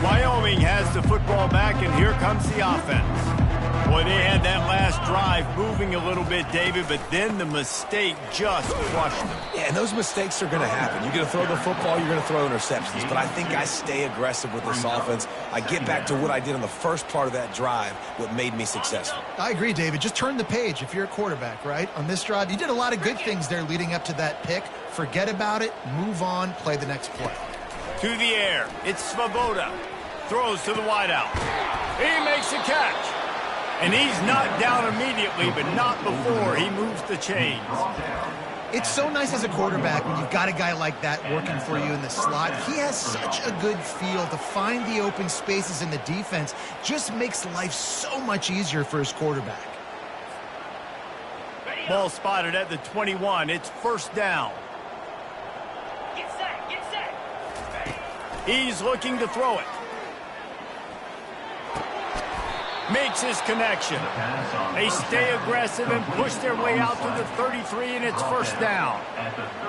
Wyoming has the football back, and here comes the offense. Boy, they had that last drive moving a little bit, David, but then the mistake just crushed them. Yeah, and those mistakes are going to happen. You're going to throw the football, you're going to throw interceptions. But I think I stay aggressive with this offense. I get back to what I did on the first part of that drive, what made me successful. I agree, David. Just turn the page if you're a quarterback, right? On this drive, you did a lot of good things there leading up to that pick. Forget about it, move on, play the next play. To the air, it's Svoboda. Throws to the wideout. He makes a catch. And he's not down immediately, but not before he moves the chains. It's so nice as a quarterback when you've got a guy like that working for you in the slot. He has such a good feel to find the open spaces in the defense. Just makes life so much easier for his quarterback. Ball spotted at the 21. It's 1st down. Get set, get set. He's looking to throw it. Makes his connection. They stay aggressive and push their way out to the 33, and it's 1st down.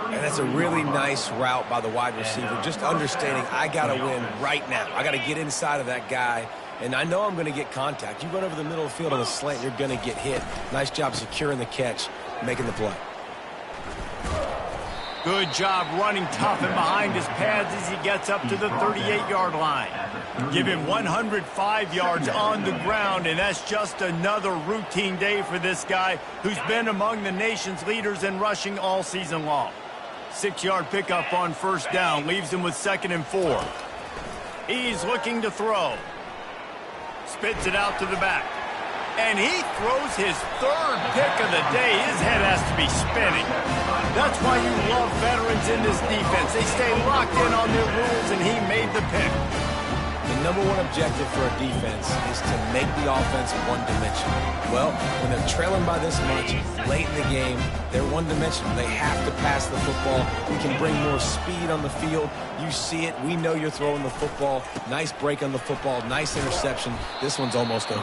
And that's a really nice route by the wide receiver. Just understanding I got to win right now. I got to get inside of that guy, and I know I'm going to get contact. You run over the middle of the field on a slant, you're going to get hit. Nice job securing the catch, making the play. Good job running tough and behind his pads as he gets up to the 38-yard line. Give him 105 yards on the ground, and that's just another routine day for this guy who's been among the nation's leaders in rushing all season long. 6-yard pickup on 1st down leaves him with 2nd and 4. He's looking to throw. Spits it out to the back. And he throws his 3rd pick of the day. His head has to be spinning. That's why you love veterans in this defense. They stay locked in on their rules, and he made the pick. The number one objective for a defense is to make the offense one-dimensional. Well, when they're trailing by this much, late in the game, they're one-dimensional. They have to pass the football. We can bring more speed on the field. You see it. We know you're throwing the football. Nice break on the football. Nice interception. This one's almost over.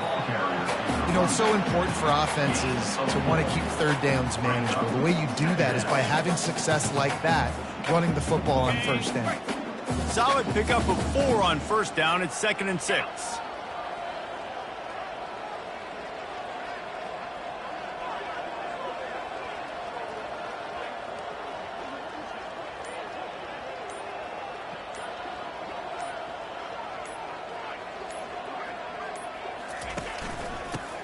You know, it's so important for offenses to want to keep 3rd downs manageable. The way you do that is by having success like that, running the football on 1st down. Solid pickup of 4 on 1st down. It's 2nd and 6.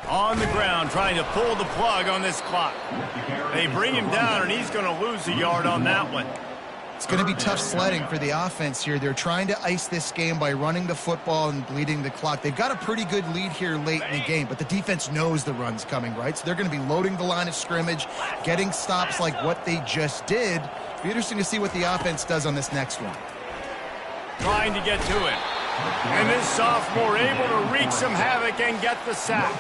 On the ground, trying to pull the plug on this clock. They bring him down, and he's going to lose a yard on that one. It's going to be tough sledding for the offense here. They're trying to ice this game by running the football and bleeding the clock. They've got a pretty good lead here late in the game, but the defense knows the run's coming, right? So they're going to be loading the line of scrimmage, getting stops like what they just did. It'll be interesting to see what the offense does on this next one. Trying to get to it. And this sophomore able to wreak some havoc and get the sack.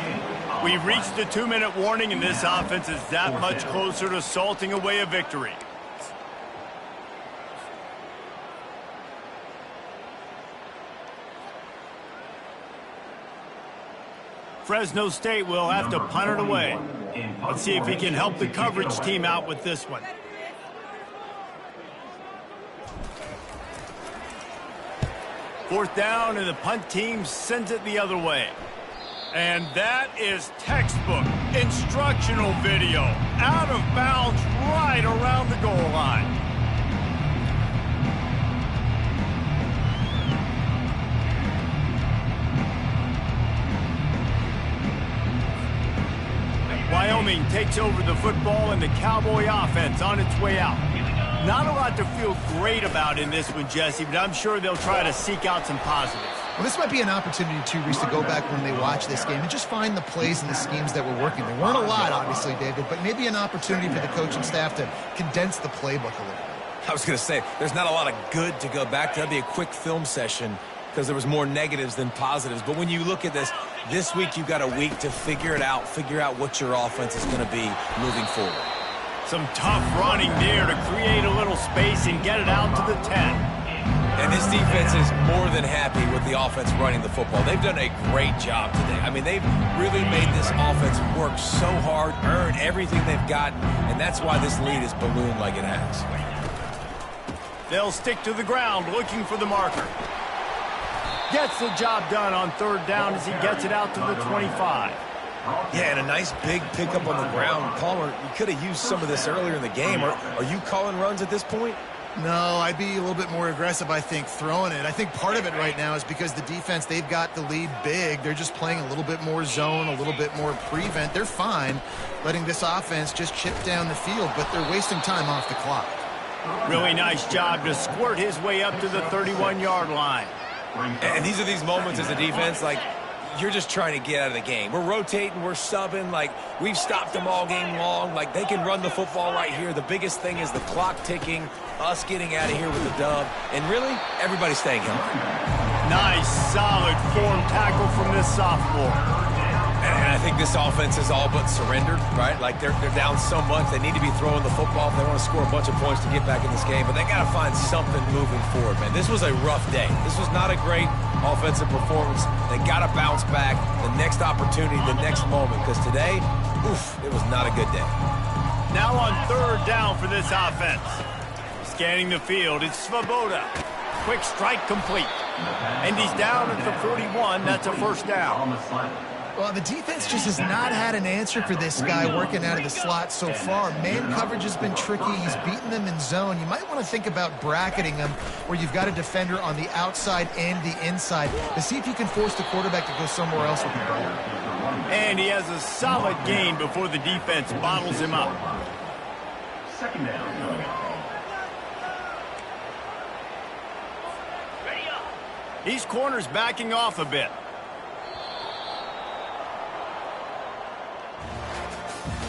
We've reached the 2-minute warning, and this offense is that much closer to salting away a victory. Fresno State will have to punt it away. Let's see if he can help the coverage team out with this one. Fourth down, and the punt team sends it the other way. And that is textbook instructional video. Out of bounds right around the goal line. Wyoming takes over the football and the Cowboy offense on its way out. Not a lot to feel great about in this one, Jesse, but I'm sure they'll try to seek out some positives. Well, this might be an opportunity, too, Reese, to go back when they watch this game and just find the plays and the schemes that were working. There weren't a lot, obviously, David, but maybe an opportunity for the coaching staff to condense the playbook a little bit. I was going to say, there's not a lot of good to go back to. That'd be a quick film session because there was more negatives than positives. But when you look at this week you've got a week to figure it out, figure out what your offense is going to be moving forward. Some tough running there to create a little space and get it out to the 10. And this defense is more than happy with the offense running the football. They've done a great job today. I mean, they've really made this offense work so hard, earn everything they've gotten, and that's why this lead is ballooned like it has. They'll stick to the ground looking for the marker. Gets the job done on third down as he gets it out to the 25. Yeah, and a nice big pickup on the ground. Palmer, you could have used some of this earlier in the game. Are you calling runs at this point? No, I'd be a little bit more aggressive, I think, throwing it. I think part of it right now is because the defense, they've got the lead big. They're just playing a little bit more zone, a little bit more prevent. They're fine letting this offense just chip down the field, but they're wasting time off the clock. Really nice job to squirt his way up to the 31-yard line. And these are these moments as a defense, like, you're just trying to get out of the game. We're rotating, we're subbing, like, we've stopped them all game long. Like, they can run the football right here. The biggest thing is the clock ticking, us getting out of here with the dub, and really, everybody staying healthy. Nice, solid form tackle from this sophomore. And I think this offense is all but surrendered, right? Like, they're down so much, they need to be throwing the football if they want to score a bunch of points to get back in this game, but they got to find something moving forward, man. This was a rough day. This was not a great offensive performance. They got to bounce back the next opportunity, the next moment, because today, oof, it was not a good day. Now on third down for this offense. Scanning the field, it's Svoboda. Quick strike complete. And he's down at the 41. That's a first down. Well, the defense just has not had an answer for this guy working out of the slot so far. Man coverage has been tricky. He's beaten them in zone. You might want to think about bracketing them where you've got a defender on the outside and the inside to see if you can force the quarterback to go somewhere else with the ball. And he has a solid gain before the defense bottles him up. Second down. Ready up. These corners backing off a bit.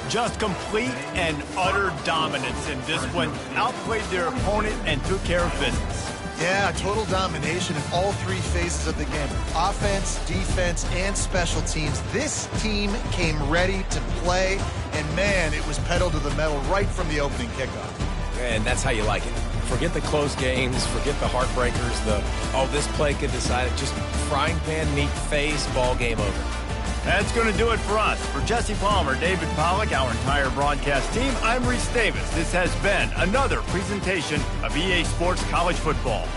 Just complete and utter dominance in this one. Outplayed their opponent and took care of business. Yeah, total domination in all three phases of the game. Offense, defense, and special teams. This team came ready to play, and man, it was pedal to the metal right from the opening kickoff. And that's how you like it. Forget the close games, forget the heartbreakers, this play could decide it. Just frying pan meet face, ball game over. That's going to do it for us. For Jesse Palmer, David Pollack, our entire broadcast team, I'm Reese Davis. This has been another presentation of EA Sports College Football.